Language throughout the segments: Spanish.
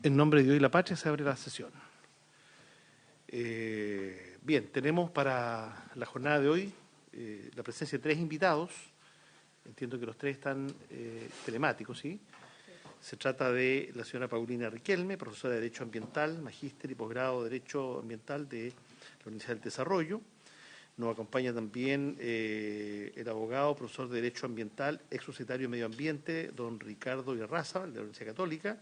En nombre de Dios y la patria se abre la sesión. Bien, tenemos para la jornada de hoy la presencia de 3 invitados. Entiendo que los 3 están telemáticos, ¿sí? Se trata de la señora Paulina Riquelme, profesora de Derecho Ambiental, magíster y posgrado de Derecho Ambiental de la Universidad del Desarrollo. Nos acompaña también el abogado, profesor de Derecho Ambiental, ex subsecretario de Medio Ambiente, don Ricardo Irarrázaval, de la Universidad Católica.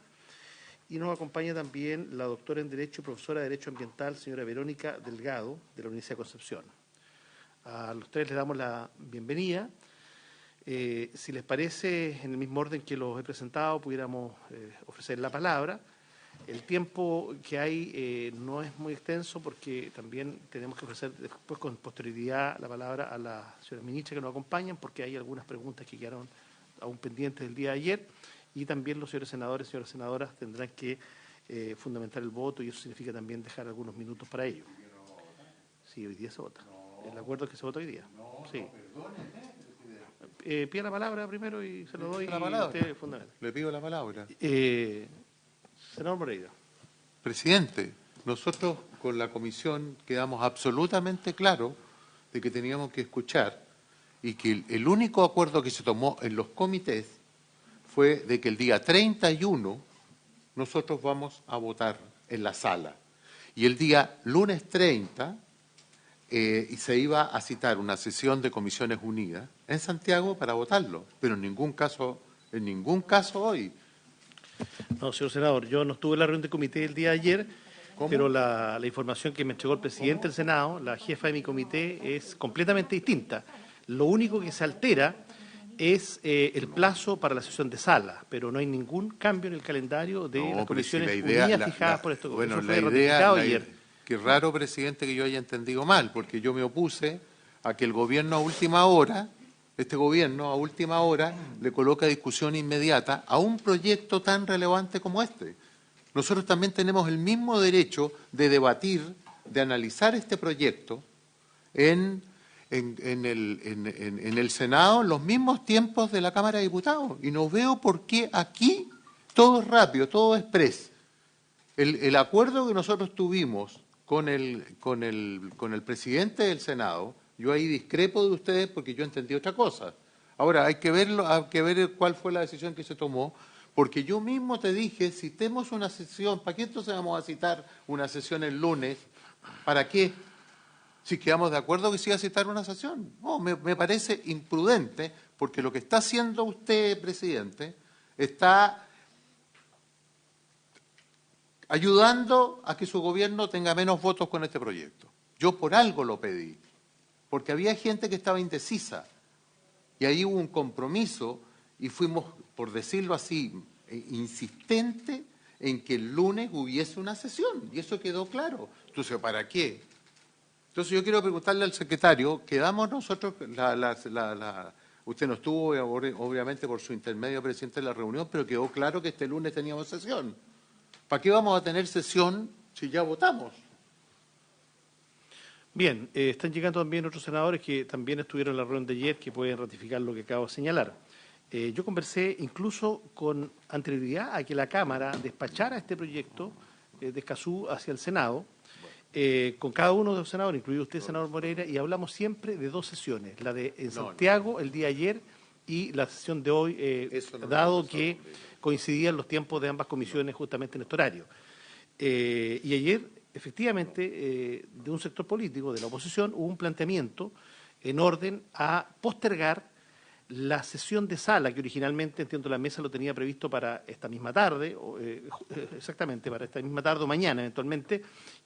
Y nos acompaña también la doctora en Derecho y profesora de Derecho Ambiental, señora Verónica Delgado, de la Universidad de Concepción. A los 3 les damos la bienvenida. Si les parece, en el mismo orden que los he presentado, pudiéramos ofrecer la palabra. El tiempo que hay no es muy extenso porque también tenemos que ofrecer después con posterioridad la palabra a la señora ministra que nos acompañan porque hay algunas preguntas que quedaron aún pendientes del día de ayer y también los señores senadores y señoras senadoras tendrán que fundamentar el voto y eso significa también dejar algunos minutos para ello. Sí, hoy día se vota. El acuerdo es que se vota hoy día. Sí. Pida la palabra primero y se lo doy y usted fundamenta. Le pido la palabra. Senador Moreira. Presidente, nosotros con la comisión quedamos absolutamente claros de que teníamos que escuchar y que el único acuerdo que se tomó en los comités fue de que el día 31 nosotros vamos a votar en la sala. Y el día lunes 30 se iba a citar una sesión de Comisiones Unidas en Santiago para votarlo, pero en ningún caso hoy. No, señor senador, yo no estuve en la reunión de comité el día de ayer, pero la información que me entregó el presidente del Senado, la jefa de mi comité, es completamente distinta. Lo único que se altera es el plazo para la sesión de sala, pero no hay ningún cambio en el calendario de las comisiones unidas fijadas por esto. Bueno, eso fue ratificado ayer. Qué raro, presidente, que yo haya entendido mal, porque yo me opuse a que el gobierno a última hora, este gobierno a última hora, le coloca discusión inmediata a un proyecto tan relevante como este. Nosotros también tenemos el mismo derecho de debatir, de analizar este proyecto en el Senado en los mismos tiempos de la Cámara de Diputados. Y no veo por qué aquí todo es rápido, todo es express. El acuerdo que nosotros tuvimos con el presidente del Senado, yo ahí discrepo de ustedes porque yo entendí otra cosa. Ahora, hay que ver cuál fue la decisión que se tomó, porque yo mismo te dije, citemos una sesión, ¿para qué entonces vamos a citar una sesión el lunes? ¿Para qué? Si quedamos de acuerdo que se iba a citar una sesión. No, me parece imprudente, porque lo que está haciendo usted, presidente, está ayudando a que su gobierno tenga menos votos con este proyecto. Yo por algo lo pedí, porque había gente que estaba indecisa, y ahí hubo un compromiso, y fuimos, por decirlo así, insistente en que el lunes hubiese una sesión, y eso quedó claro. Entonces, ¿para qué? Entonces yo quiero preguntarle al secretario, quedamos nosotros, usted no estuvo obviamente por su intermedio presidente de la reunión, pero quedó claro que este lunes teníamos sesión. ¿Para qué vamos a tener sesión si ya votamos? Bien, están llegando también otros senadores que también estuvieron en la reunión de ayer que pueden ratificar lo que acabo de señalar. Yo conversé incluso con anterioridad a que la Cámara despachara este proyecto de Escazú hacia el Senado, con cada uno de los senadores, incluido usted, senador Moreira, y hablamos siempre de 2 sesiones, la de en Santiago el día de ayer y la sesión de hoy, dado que coincidían los tiempos de ambas comisiones justamente en este horario. Y ayer, efectivamente, de un sector político, de la oposición, hubo un planteamiento en orden a postergar la sesión de sala, que originalmente, entiendo, la mesa lo tenía previsto para esta misma tarde, exactamente, para esta misma tarde o mañana eventualmente,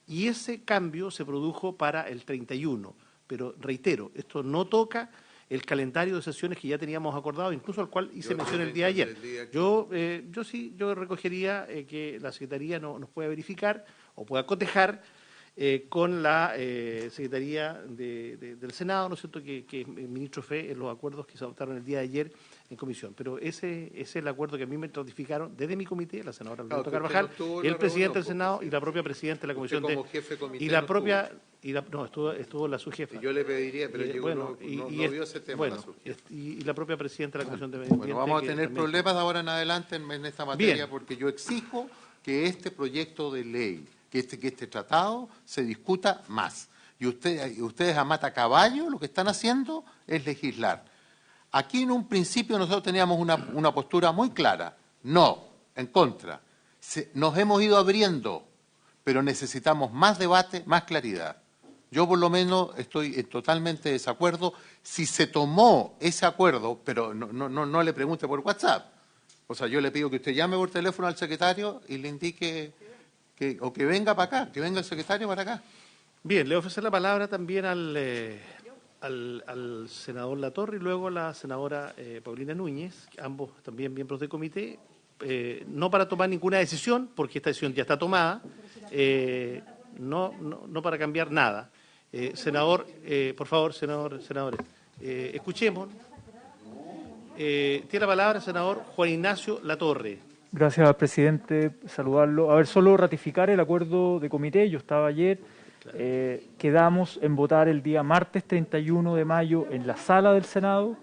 y ese cambio se produjo para el 31. Pero reitero, esto no toca el calendario de sesiones que ya teníamos acordado, incluso al cual hice mención el día de ayer. Yo recogería que la Secretaría nos pueda verificar o pueda cotejar con la Secretaría del Senado, ¿no es cierto?, que el ministro Fe en los acuerdos que se adoptaron el día de ayer en comisión. Pero ese es el acuerdo que a mí me notificaron desde mi comité, la senadora Alberto Carvajal, el presidente del Senado y la propia presidenta de la comisión como jefe de comité y la propia estuvo la subjefa. Yo le pediría, pero no vio ese tema. Bueno, y la propia presidenta de la comisión de Medio Ambiente. Bueno, vamos a tener problemas de ahora en adelante en esta materia. Bien. Porque yo exijo que este proyecto de ley, que este tratado se discuta más. Y ustedes a matacaballo lo que están haciendo es legislar. Aquí en un principio nosotros teníamos una postura muy clara, no, en contra. Nos hemos ido abriendo, pero necesitamos más debate, más claridad. Yo por lo menos estoy en totalmente desacuerdo. Si se tomó ese acuerdo, pero no le pregunte por WhatsApp. O sea, yo le pido que usted llame por teléfono al secretario y le indique o que venga para acá, que venga el secretario para acá. Bien, le voy a ofrecer la palabra también al senador Latorre y luego a la senadora Paulina Núñez, ambos también miembros del comité, no para tomar ninguna decisión, porque esta decisión ya está tomada, no para cambiar nada. Senador, por favor, senadores, escuchemos. Tiene la palabra el senador Juan Ignacio Latorre. Gracias, presidente. Saludarlo. A ver, solo ratificar el acuerdo de comité. Yo estaba ayer. Quedamos en votar el día martes 31 de mayo en la sala del Senado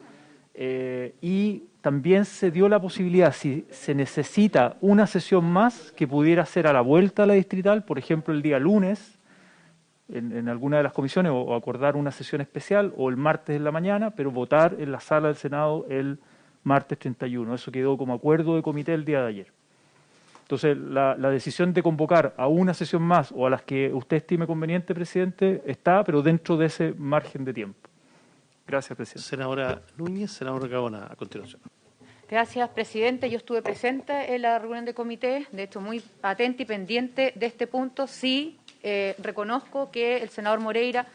y también se dio la posibilidad, si se necesita una sesión más, que pudiera ser a la vuelta a la distrital, por ejemplo el día lunes en alguna de las comisiones o acordar una sesión especial o el martes en la mañana, pero votar en la sala del Senado el martes 31. Eso quedó como acuerdo de comité el día de ayer. Entonces, la decisión de convocar a una sesión más o a las que usted estime conveniente, presidente, está, pero dentro de ese margen de tiempo. Gracias, presidente. Senadora Núñez, senador Gaona, a continuación. Gracias, presidente. Yo estuve presente en la reunión de comité, de hecho muy atenta y pendiente de este punto. Sí, reconozco que el senador Moreira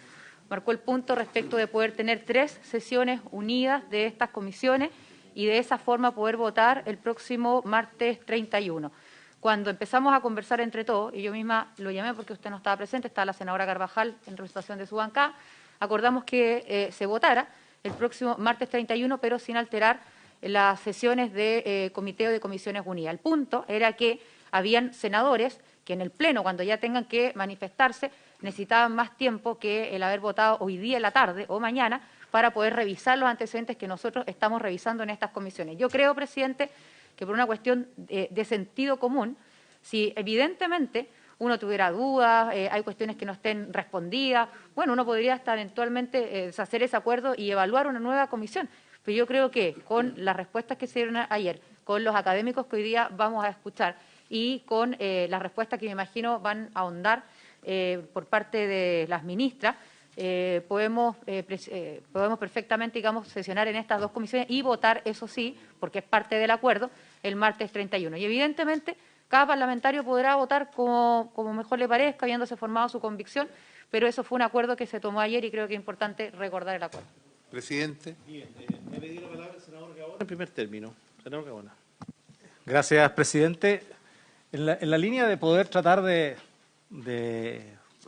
marcó el punto respecto de poder tener 3 sesiones unidas de estas comisiones y de esa forma poder votar el próximo martes 31. Cuando empezamos a conversar entre todos, y yo misma lo llamé porque usted no estaba presente, estaba la senadora Carvajal en representación de su bancada, acordamos que se votara el próximo martes 31, pero sin alterar las sesiones de comité o de comisiones unidas. El punto era que habían senadores que en el Pleno, cuando ya tengan que manifestarse, necesitaban más tiempo que el haber votado hoy día en la tarde o mañana para poder revisar los antecedentes que nosotros estamos revisando en estas comisiones. Yo creo, presidente, que por una cuestión de sentido común, si evidentemente uno tuviera dudas, hay cuestiones que no estén respondidas, bueno, uno podría hasta eventualmente hacer ese acuerdo y evaluar una nueva comisión. Pero yo creo que con las respuestas que se dieron ayer, con los académicos que hoy día vamos a escuchar y con las respuestas que me imagino van a ahondar por parte de las ministras, podemos perfectamente, digamos, sesionar en estas 2 comisiones y votar, eso sí, porque es parte del acuerdo, el martes 31. Y evidentemente cada parlamentario podrá votar como mejor le parezca, habiéndose formado su convicción, pero eso fue un acuerdo que se tomó ayer y creo que es importante recordar el acuerdo. Presidente. Bien, me pedí la palabra el senador Gaona en primer término. Senador Gaona. Gracias, presidente. En la línea de poder tratar de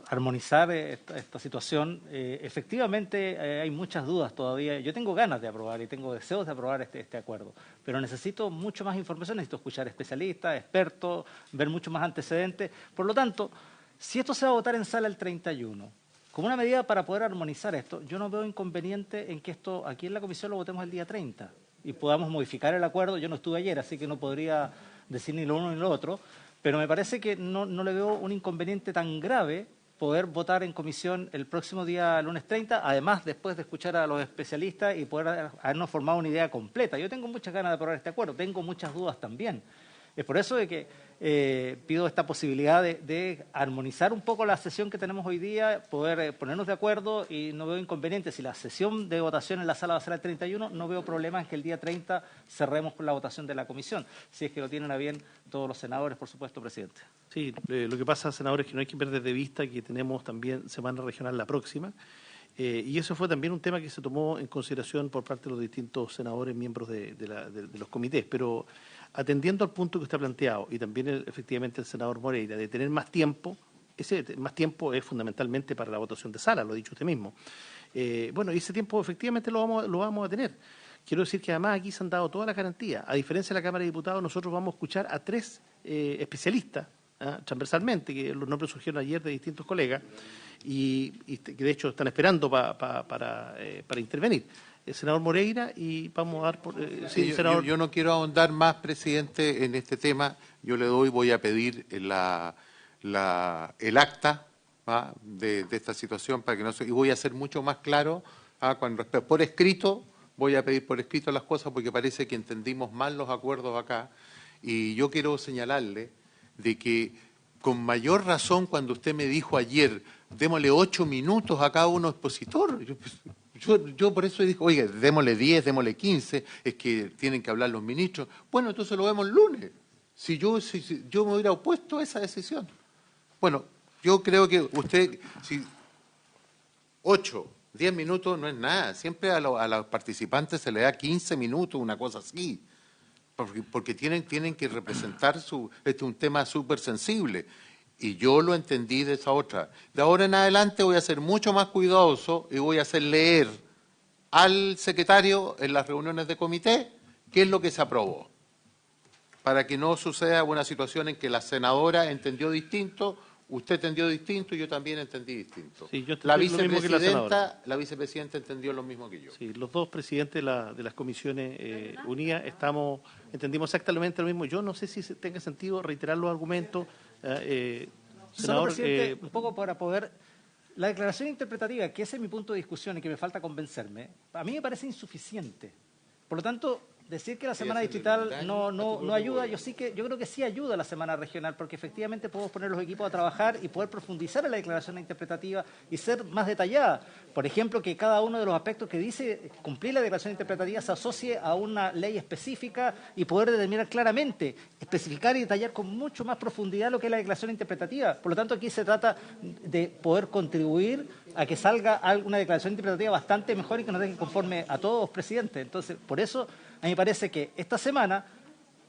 armonizar esta situación, efectivamente hay muchas dudas todavía. Yo tengo ganas de aprobar y tengo deseos de aprobar este acuerdo, pero necesito mucho más información, necesito escuchar especialistas, expertos, ver mucho más antecedentes. Por lo tanto, si esto se va a votar en sala el 31, como una medida para poder armonizar esto, yo no veo inconveniente en que esto aquí en la comisión lo votemos el día 30 y podamos modificar el acuerdo. Yo no estuve ayer, así que no podría decir ni lo uno ni lo otro, pero me parece que no le veo un inconveniente tan grave poder votar en comisión el próximo día lunes 30, además después de escuchar a los especialistas y poder habernos formado una idea completa. Yo tengo muchas ganas de aprobar este acuerdo, tengo muchas dudas también. Es por eso de que pido esta posibilidad de armonizar un poco la sesión que tenemos hoy día, poder ponernos de acuerdo y no veo inconvenientes. Si la sesión de votación en la sala va a ser el 31, no veo problemas en que el día 30 cerremos con la votación de la comisión, si es que lo tienen a bien todos los senadores, por supuesto, presidente. Sí, lo que pasa, senadores, es que no hay que perder de vista que tenemos también semana regional la próxima, y eso fue también un tema que se tomó en consideración por parte de los distintos senadores, miembros de los comités, pero atendiendo al punto que usted ha planteado, y también efectivamente el senador Moreira, de tener más tiempo, ese más tiempo es fundamentalmente para la votación de sala, lo ha dicho usted mismo. Bueno, y ese tiempo efectivamente lo vamos a tener. Quiero decir que además aquí se han dado todas las garantías. A diferencia de la Cámara de Diputados, nosotros vamos a escuchar a 3 especialistas, transversalmente, que los nombres surgieron ayer de distintos colegas, y que de hecho están esperando para intervenir. senador Moreira, y vamos a dar por... Sí, senador... yo no quiero ahondar más, presidente, en este tema. Yo voy a pedir el acta de esta situación para que no se... Y voy a ser mucho más claro por escrito. Voy a pedir por escrito las cosas porque parece que entendimos mal los acuerdos acá. Y yo quiero señalarle de que con mayor razón cuando usted me dijo ayer, démosle 8 minutos a cada uno expositor. Yo por eso dije, oiga, démosle 10, démosle 15, es que tienen que hablar los ministros. Bueno, entonces lo vemos el lunes. Si yo me hubiera opuesto a esa decisión. Bueno, yo creo que usted, si 8, 10 minutos no es nada. Siempre a los participantes se le da 15 minutos, una cosa así. Porque tienen que representar este es un tema súper sensible. Y yo lo entendí de esa otra. De ahora en adelante voy a ser mucho más cuidadoso y voy a hacer leer al secretario en las reuniones de comité qué es lo que se aprobó. Para que no suceda una situación en que la senadora entendió distinto, usted entendió distinto y yo también entendí distinto. Sí, yo la entendí lo mismo que la senadora. La vicepresidenta entendió lo mismo que yo. Sí, los dos presidentes de las comisiones unidas entendimos exactamente lo mismo. Yo no sé si tenga sentido reiterar los argumentos. Senador, presidente, un poco para poder... La declaración interpretativa, que ese es mi punto de discusión y que me falta convencerme, a mí me parece insuficiente. Por lo tanto, decir que la semana distrital no ayuda, yo creo que sí ayuda a la semana regional, porque efectivamente podemos poner los equipos a trabajar y poder profundizar en la declaración interpretativa y ser más detallada. Por ejemplo, que cada uno de los aspectos que dice cumplir la declaración interpretativa se asocie a una ley específica y poder determinar claramente, especificar y detallar con mucho más profundidad lo que es la declaración interpretativa. Por lo tanto, aquí se trata de poder contribuir a que salga una declaración interpretativa bastante mejor y que nos deje conforme a todos, presidente. Entonces, por eso a mí me parece que esta semana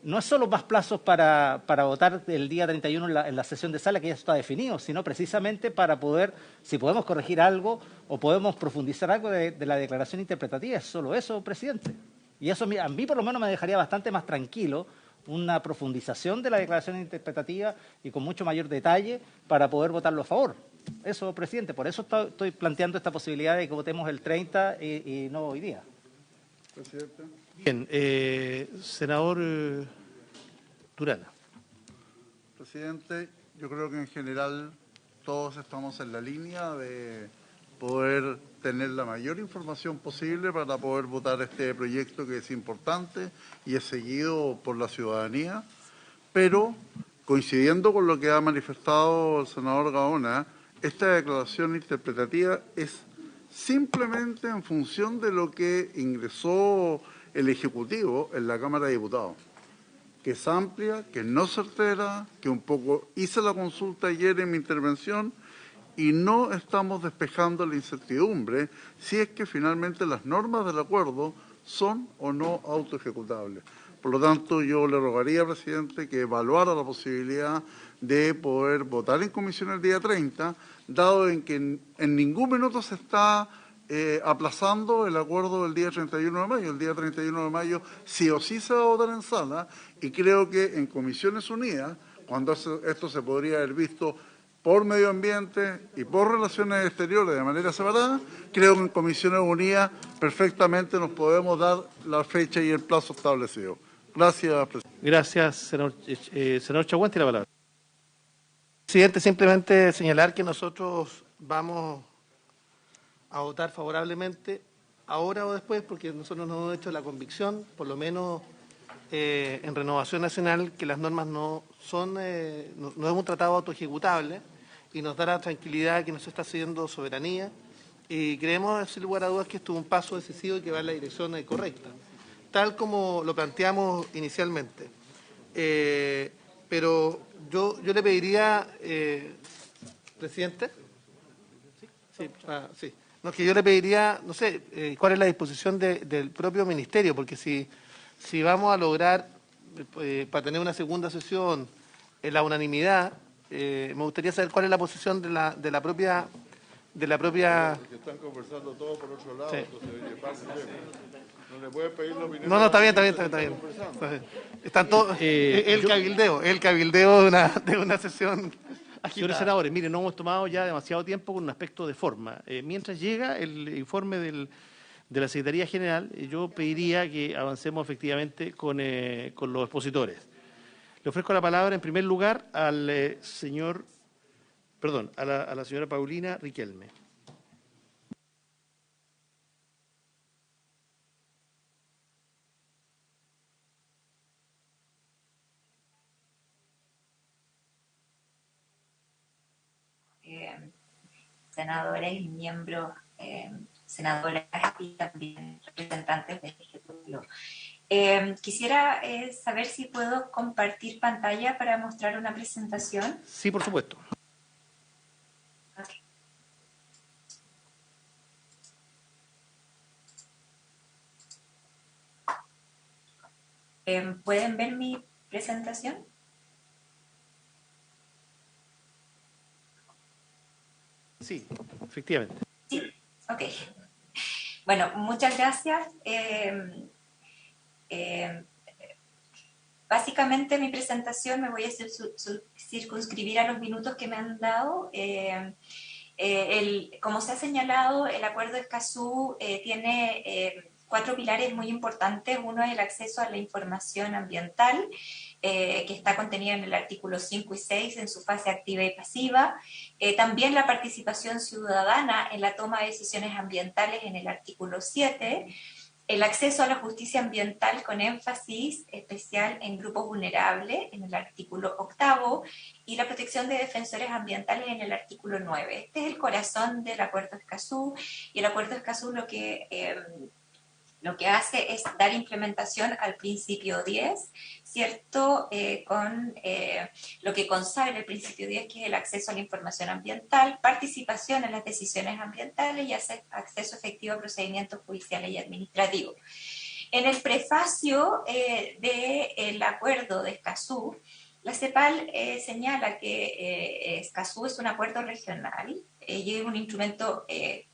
no es solo más plazos para votar el día 31 en la sesión de sala, que ya está definido, sino precisamente para poder, si podemos corregir algo o podemos profundizar algo de la declaración interpretativa, es solo eso, presidente. Y eso a mí por lo menos me dejaría bastante más tranquilo, una profundización de la declaración interpretativa y con mucho mayor detalle para poder votarlo a favor. Eso, presidente, por eso estoy planteando esta posibilidad de que votemos el 30 y no hoy día. Presidente. Bien, senador Durana. Presidente, yo creo que en general todos estamos en la línea de poder tener la mayor información posible para poder votar este proyecto que es importante y es seguido por la ciudadanía, pero coincidiendo con lo que ha manifestado el senador Gaona, esta declaración interpretativa es simplemente en función de lo que ingresó el Ejecutivo en la Cámara de Diputados, que es amplia, que no certera, que un poco hice la consulta ayer en mi intervención y no estamos despejando la incertidumbre si es que finalmente las normas del acuerdo son o no autoejecutables. Por lo tanto, yo le rogaría, presidente, que evaluara la posibilidad de poder votar en comisión el día 30, dado en que en ningún minuto se está aplazando el acuerdo del día 31 de mayo. El día 31 de mayo sí o sí se va a votar en sala y creo que en Comisiones Unidas, cuando esto se podría haber visto por Medio Ambiente y por Relaciones Exteriores de manera separada, creo que en Comisiones Unidas perfectamente nos podemos dar la fecha y el plazo establecido. Gracias, presidente. Gracias, senador Chaguán, tiene la palabra. Presidente, simplemente señalar que nosotros vamos a votar favorablemente ahora o después, porque nosotros nos hemos hecho la convicción, por lo menos en Renovación Nacional, que las normas no es un tratado autoejecutable y nos da la tranquilidad que nos está cediendo soberanía y creemos, sin lugar a dudas, que esto es un paso decisivo y que va en la dirección correcta, tal como lo planteamos inicialmente. Pero yo le pediría, presidente, sí. No, que yo le pediría, no sé, cuál es la disposición del propio ministerio, porque si vamos a lograr, para tener una segunda sesión, en la unanimidad, me gustaría saber cuál es la posición de la propia... Porque están conversando todos por otro lado, sí. Entonces, no le puede pedir la opinión. No, está bien. Están todos... el cabildeo de una sesión... Señores senadores, miren, nos hemos tomado ya demasiado tiempo con un aspecto de forma. Mientras llega el informe del de la Secretaría General, yo pediría que avancemos efectivamente con los expositores. Le ofrezco la palabra en primer lugar al señor, perdón, a la señora Paulina Riquelme. Senadores y miembros, senadoras y también representantes del Ejecutivo. Quisiera saber si puedo compartir pantalla para mostrar una presentación. Sí, por supuesto. Okay. ¿Pueden ver mi presentación? Sí, efectivamente. Sí, ok. Bueno, muchas gracias. Básicamente mi presentación me voy a circunscribir a los minutos que me han dado. Como se ha señalado, el Acuerdo de Escazú tiene 4 pilares muy importantes. Uno es el acceso a la información ambiental, que está contenida en el artículo 5 y 6 en su fase activa y pasiva. También la participación ciudadana en la toma de decisiones ambientales en el artículo 7. El acceso a la justicia ambiental con énfasis especial en grupos vulnerables en el artículo 8 y la protección de defensores ambientales en el artículo 9. Este es el corazón del Acuerdo de Escazú, y el Acuerdo de Escazú lo que hace es dar implementación al principio 10, ¿cierto? Con lo que consagra el principio 10, que es el acceso a la información ambiental, participación en las decisiones ambientales y acceso efectivo a procedimientos judiciales y administrativos. En el prefacio del Acuerdo de Escazú, la CEPAL señala que Escazú es un acuerdo regional y es un instrumento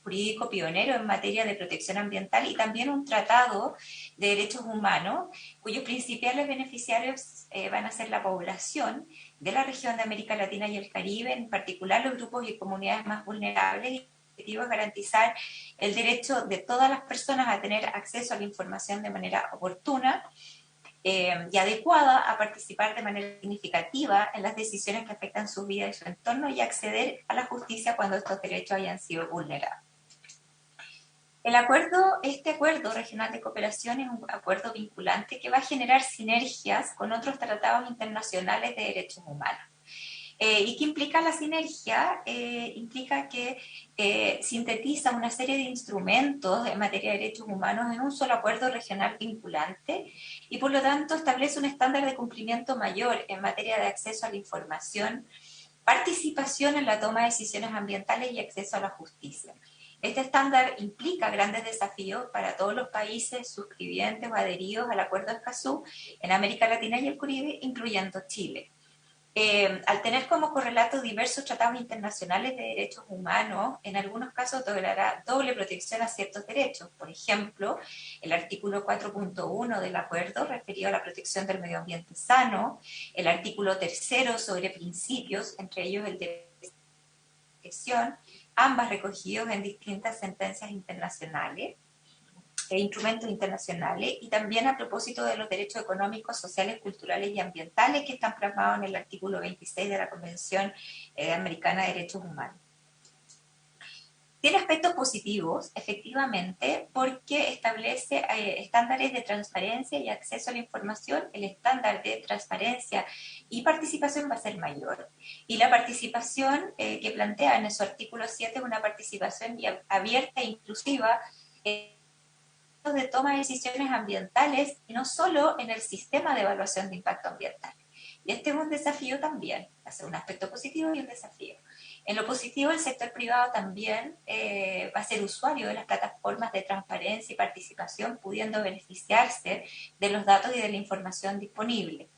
jurídico pionero en materia de protección ambiental, y también un tratado de derechos humanos cuyos principales beneficiarios van a ser la población de la región de América Latina y el Caribe, en particular los grupos y comunidades más vulnerables. Y el objetivo es garantizar el derecho de todas las personas a tener acceso a la información de manera oportuna y adecuada, a participar de manera significativa en las decisiones que afectan su vida y su entorno, y acceder a la justicia cuando estos derechos hayan sido vulnerados. Este acuerdo regional de cooperación es un acuerdo vinculante que va a generar sinergias con otros tratados internacionales de derechos humanos. ¿Y qué implica la sinergia? Implica que sintetiza una serie de instrumentos en materia de derechos humanos en un solo acuerdo regional vinculante, y por lo tanto establece un estándar de cumplimiento mayor en materia de acceso a la información, participación en la toma de decisiones ambientales y acceso a la justicia. Este estándar implica grandes desafíos para todos los países suscribientes o adheridos al Acuerdo de Escazú en América Latina y el Caribe, incluyendo Chile. Al tener como correlato diversos tratados internacionales de derechos humanos, en algunos casos tolerará doble protección a ciertos derechos. Por ejemplo, el artículo 4.1 del acuerdo referido a la protección del medio ambiente sano, el artículo 3 sobre principios, entre ellos el de protección, ambas recogidos en distintas sentencias internacionales e instrumentos internacionales, y también a propósito de los derechos económicos, sociales, culturales y ambientales que están plasmados en el artículo 26 de la Convención Americana de Derechos Humanos. Tiene aspectos positivos, efectivamente, porque establece estándares de transparencia y acceso a la información. El estándar de transparencia y participación va a ser mayor. Y la participación que plantea en su artículo 7 es una participación abierta e inclusiva de toma de decisiones ambientales, y no solo en el sistema de evaluación de impacto ambiental. Y este es un desafío también, va a ser un aspecto positivo y un desafío. En lo positivo, el sector privado también va a ser usuario de las plataformas de transparencia y participación, pudiendo beneficiarse de los datos y de la información disponible.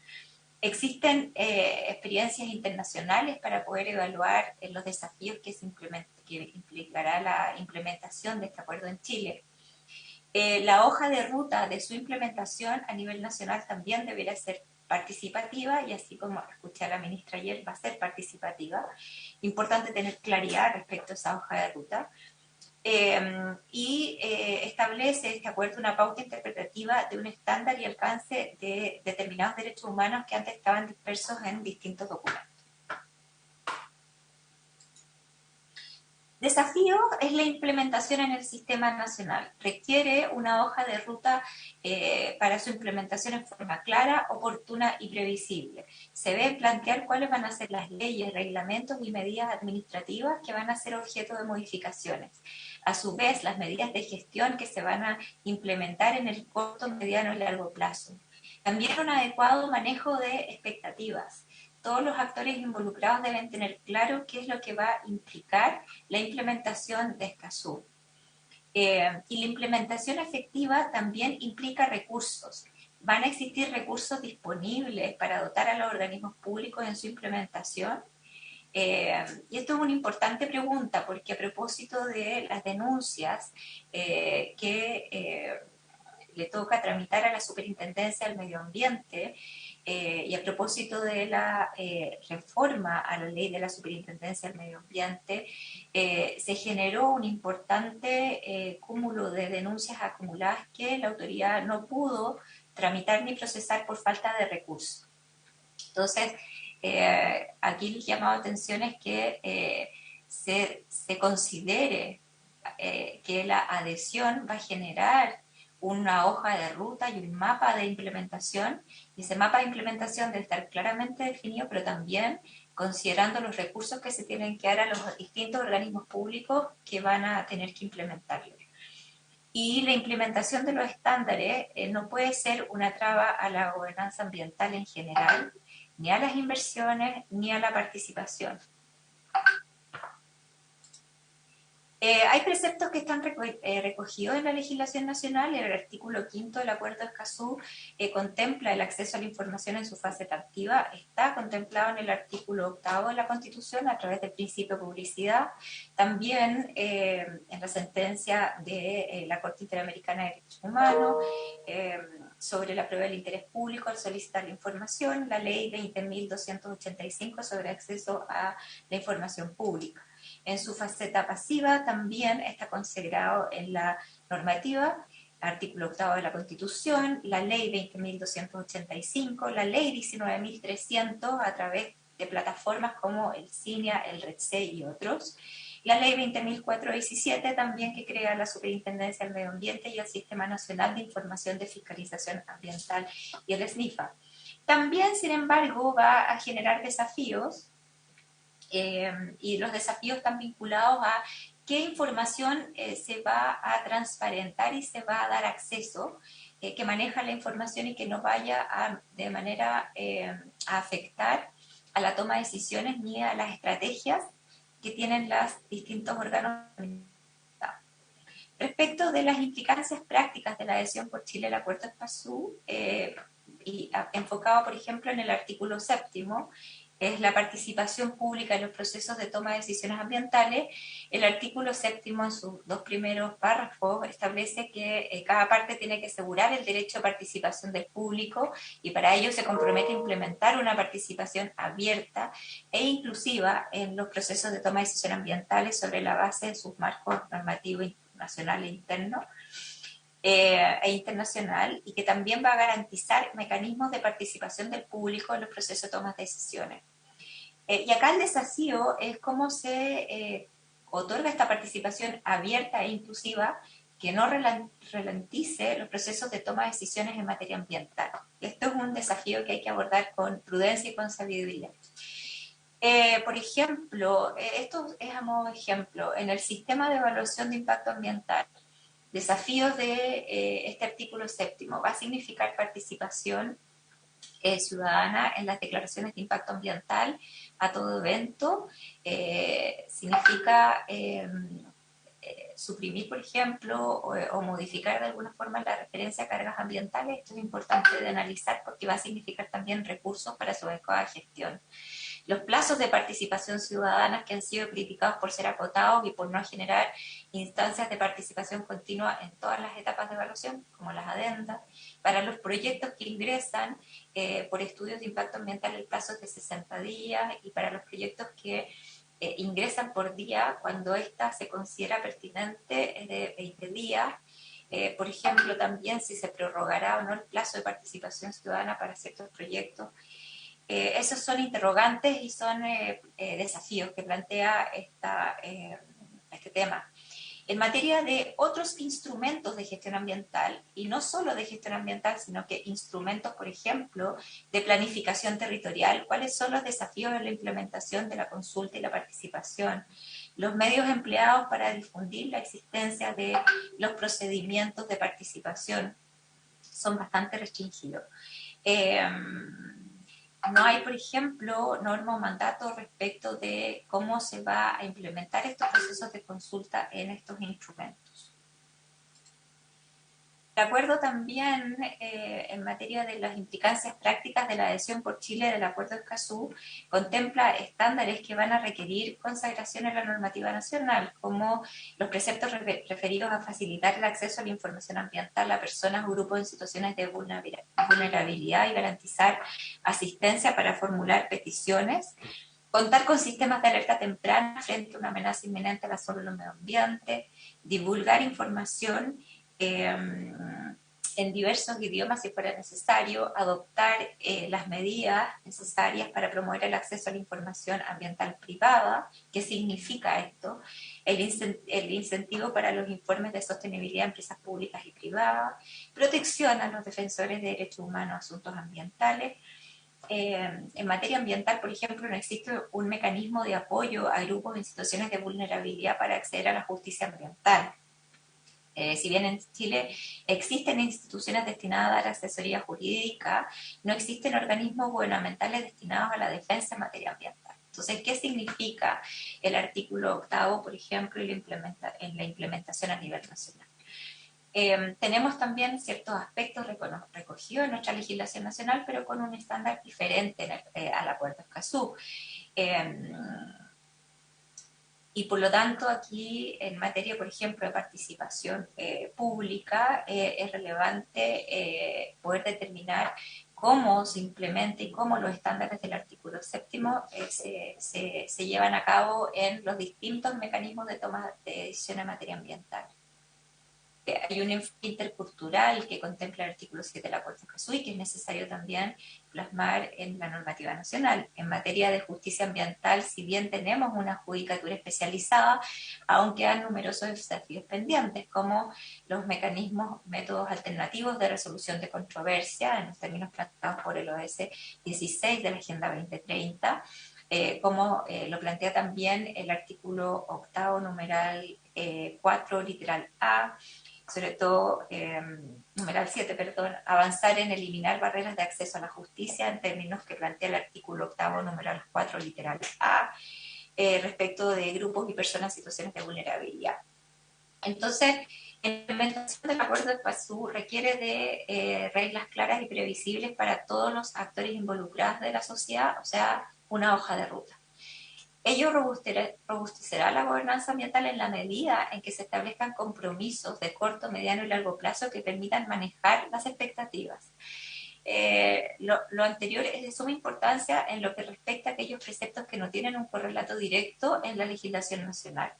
Existen experiencias internacionales para poder evaluar los desafíos que implicará la implementación de este acuerdo en Chile. La hoja de ruta de su implementación a nivel nacional también deberá ser participativa, y así como escuché a la ministra ayer, va a ser participativa. Importante tener claridad respecto a esa hoja de ruta. Establece este acuerdo una pauta interpretativa de un estándar y alcance de determinados derechos humanos que antes estaban dispersos en distintos documentos. Desafío es la implementación en el sistema nacional. Requiere una hoja de ruta para su implementación en forma clara, oportuna y previsible. Se debe plantear cuáles van a ser las leyes, reglamentos y medidas administrativas que van a ser objeto de modificaciones. A su vez, las medidas de gestión que se van a implementar en el corto, mediano y largo plazo. También un adecuado manejo de expectativas. Todos los actores involucrados deben tener claro qué es lo que va a implicar la implementación de Escazú. Y la implementación efectiva también implica recursos. ¿Van a existir recursos disponibles para dotar a los organismos públicos en su implementación? Y esto es una importante pregunta porque a propósito de las denuncias que le toca tramitar a la Superintendencia del Medio Ambiente, y a propósito de la reforma a la ley de la Superintendencia del Medio Ambiente, se generó un importante cúmulo de denuncias acumuladas que la autoridad no pudo tramitar ni procesar por falta de recursos. Entonces, aquí el llamado a atención es que se considere que la adhesión va a generar una hoja de ruta y un mapa de implementación, y ese mapa de implementación debe estar claramente definido, pero también considerando los recursos que se tienen que dar a los distintos organismos públicos que van a tener que implementarlo. Y la implementación de los estándares no puede ser una traba a la gobernanza ambiental en general, ni a las inversiones, ni a la participación. Hay preceptos que están recogidos en la legislación nacional. El artículo 5 del Acuerdo de Escazú contempla el acceso a la información en su fase activa. Está contemplado en el artículo 8 de la Constitución a través del principio de publicidad. También en la sentencia de la Corte Interamericana de Derechos Humanos sobre la prueba del interés público al solicitar la información, la Ley 20.285 sobre acceso a la información pública. En su faceta pasiva también está consagrado en la normativa, artículo 8 de la Constitución, la Ley 20.285, la Ley 19.300 a través de plataformas como el CINIA, el REDC y otros. La Ley 20.417 también, que crea la Superintendencia del Medio Ambiente y el Sistema Nacional de Información de Fiscalización Ambiental y el SNIFA. También, sin embargo, va a generar desafíos, y los desafíos están vinculados a qué información se va a transparentar y se va a dar acceso, que maneja la información y que no vaya de manera a afectar a la toma de decisiones ni a las estrategias que tienen los distintos órganos. Respecto de las implicancias prácticas de la adhesión por Chile al Acuerdo de Escazú, y enfocado, por ejemplo, en el artículo 7, es la participación pública en los procesos de toma de decisiones ambientales. El artículo 7, en sus 2 primeros párrafos, establece que cada parte tiene que asegurar el derecho a participación del público y para ello se compromete a implementar una participación abierta e inclusiva en los procesos de toma de decisiones ambientales sobre la base de sus marcos normativos nacional e interno e internacional, y que también va a garantizar mecanismos de participación del público en los procesos de toma de decisiones. Y acá el desafío es cómo se otorga esta participación abierta e inclusiva que no ralentice los procesos de toma de decisiones en materia ambiental. Esto es un desafío que hay que abordar con prudencia y con sabiduría. Por ejemplo, esto es a modo de ejemplo, en el sistema de evaluación de impacto ambiental, desafíos de este artículo 7 va a significar participación ciudadana en las declaraciones de impacto ambiental a todo evento. Significa suprimir, por ejemplo, o modificar de alguna forma la referencia a cargas ambientales. Esto es importante de analizar porque va a significar también recursos para su adecuada gestión. Los plazos de participación ciudadana que han sido criticados por ser acotados y por no generar instancias de participación continua en todas las etapas de evaluación, como las adendas. Para los proyectos que ingresan por estudios de impacto ambiental, el plazo es de 60 días, y para los proyectos que ingresan por día cuando ésta se considera pertinente es de 20 días. Por ejemplo, también si se prorrogará o no el plazo de participación ciudadana para ciertos proyectos. Esos son interrogantes y son desafíos que plantea este tema. En materia de otros instrumentos de gestión ambiental, y no solo de gestión ambiental, sino que instrumentos, por ejemplo, de planificación territorial, ¿cuáles son los desafíos en la implementación de la consulta y la participación? Los medios empleados para difundir la existencia de los procedimientos de participación son bastante restringidos. No hay, por ejemplo, norma o mandato respecto de cómo se va a implementar estos procesos de consulta en estos instrumentos. De acuerdo también en materia de las implicancias prácticas de la adhesión por Chile del Acuerdo de Escazú, contempla estándares que van a requerir consagración en la normativa nacional, como los preceptos referidos a facilitar el acceso a la información ambiental a personas o grupos en situaciones de vulnerabilidad y garantizar asistencia para formular peticiones, contar con sistemas de alerta temprana frente a una amenaza inminente a la salud y al medio ambiente, divulgar información en diversos idiomas si fuera necesario, adoptar las medidas necesarias para promover el acceso a la información ambiental privada. ¿Qué significa esto? El incentivo para los informes de sostenibilidad de empresas públicas y privadas, protección a los defensores de derechos humanos, asuntos ambientales. En materia ambiental, por ejemplo, no existe un mecanismo de apoyo a grupos en situaciones de vulnerabilidad para acceder a la justicia ambiental. Si bien en Chile existen instituciones destinadas a dar asesoría jurídica, no existen organismos gubernamentales destinados a la defensa en materia ambiental. Entonces, ¿qué significa el artículo 8, por ejemplo, en la implementación a nivel nacional? Tenemos también ciertos aspectos recogidos en nuestra legislación nacional, pero con un estándar diferente al Acuerdo Escazú. Y por lo tanto aquí en materia, por ejemplo, de participación pública, es relevante poder determinar cómo se implementa y cómo los estándares del artículo 7 se llevan a cabo en los distintos mecanismos de toma de decisión en materia ambiental. Hay un enfoque intercultural que contempla el artículo 7 del Acuerdo de Escazú y que es necesario también plasmar en la normativa nacional. En materia de justicia ambiental, si bien tenemos una judicatura especializada, aún quedan numerosos desafíos pendientes, como los métodos alternativos de resolución de controversia, en los términos planteados por el ODS 16 de la Agenda 2030, como lo plantea también el artículo 8, numeral 4, literal A, sobre todo, numeral 7, perdón, avanzar en eliminar barreras de acceso a la justicia en términos que plantea el artículo 8, numeral 4, literal A, respecto de grupos y personas en situaciones de vulnerabilidad. Entonces, la implementación del Acuerdo de Escazú requiere de reglas claras y previsibles para todos los actores involucrados de la sociedad, o sea, una hoja de ruta. Ello robustecerá la gobernanza ambiental en la medida en que se establezcan compromisos de corto, mediano y largo plazo que permitan manejar las expectativas. Lo anterior es de suma importancia en lo que respecta a aquellos preceptos que no tienen un correlato directo en la legislación nacional.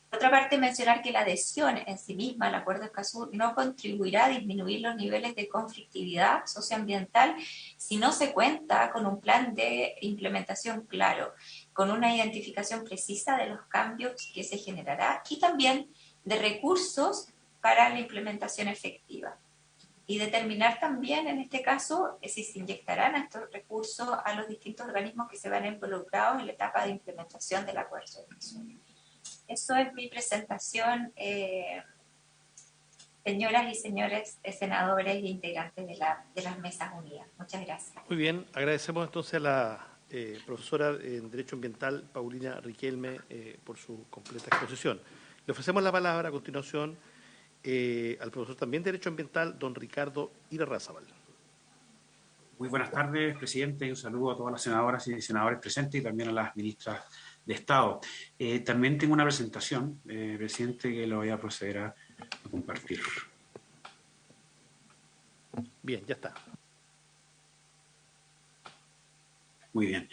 Por otra parte, mencionar que la adhesión en sí misma al Acuerdo de Escazú no contribuirá a disminuir los niveles de conflictividad socioambiental si no se cuenta con un plan de implementación claro, con una identificación precisa de los cambios que se generará y también de recursos para la implementación efectiva. Y determinar también, en este caso, si se inyectarán estos recursos a los distintos organismos que se van involucrados en la etapa de implementación del Acuerdo de Escazú. Eso es mi presentación, señoras y señores senadores e integrantes de las mesas unidas. Muchas gracias. Muy bien, agradecemos entonces a la profesora en Derecho Ambiental, Paulina Riquelme, por su completa exposición. Le ofrecemos la palabra a continuación al profesor también de Derecho Ambiental, don Ricardo Irarrázaval. Muy buenas tardes, presidente, y un saludo a todas las senadoras y senadores presentes y también a las ministras de Estado. También tengo una presentación, presidente, que lo voy a proceder a compartir. Bien, ya está. Muy bien.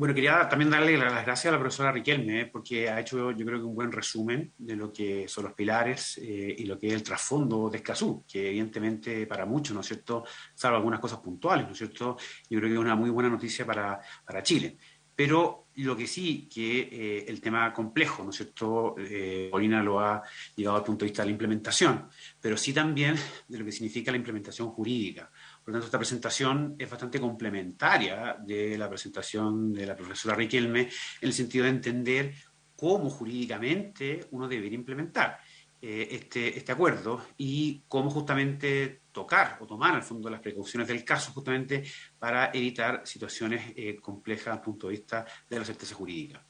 Bueno, quería también darle las gracias a la profesora Riquelme, porque ha hecho, yo creo que un buen resumen de lo que son los pilares y lo que es el trasfondo de Escazú, que evidentemente para muchos, ¿no es cierto?, salvo algunas cosas puntuales, ¿no es cierto?, yo creo que es una muy buena noticia para Chile. Pero lo que sí, que el tema complejo, ¿no es cierto?, Paulina lo ha llegado al punto de vista de la implementación, pero sí también de lo que significa la implementación jurídica. Por lo tanto, esta presentación es bastante complementaria de la presentación de la profesora Riquelme, en el sentido de entender cómo jurídicamente uno debería implementar este acuerdo y cómo justamente tocar o tomar al fondo las precauciones del caso justamente para evitar situaciones complejas desde el punto de vista de la certeza jurídica.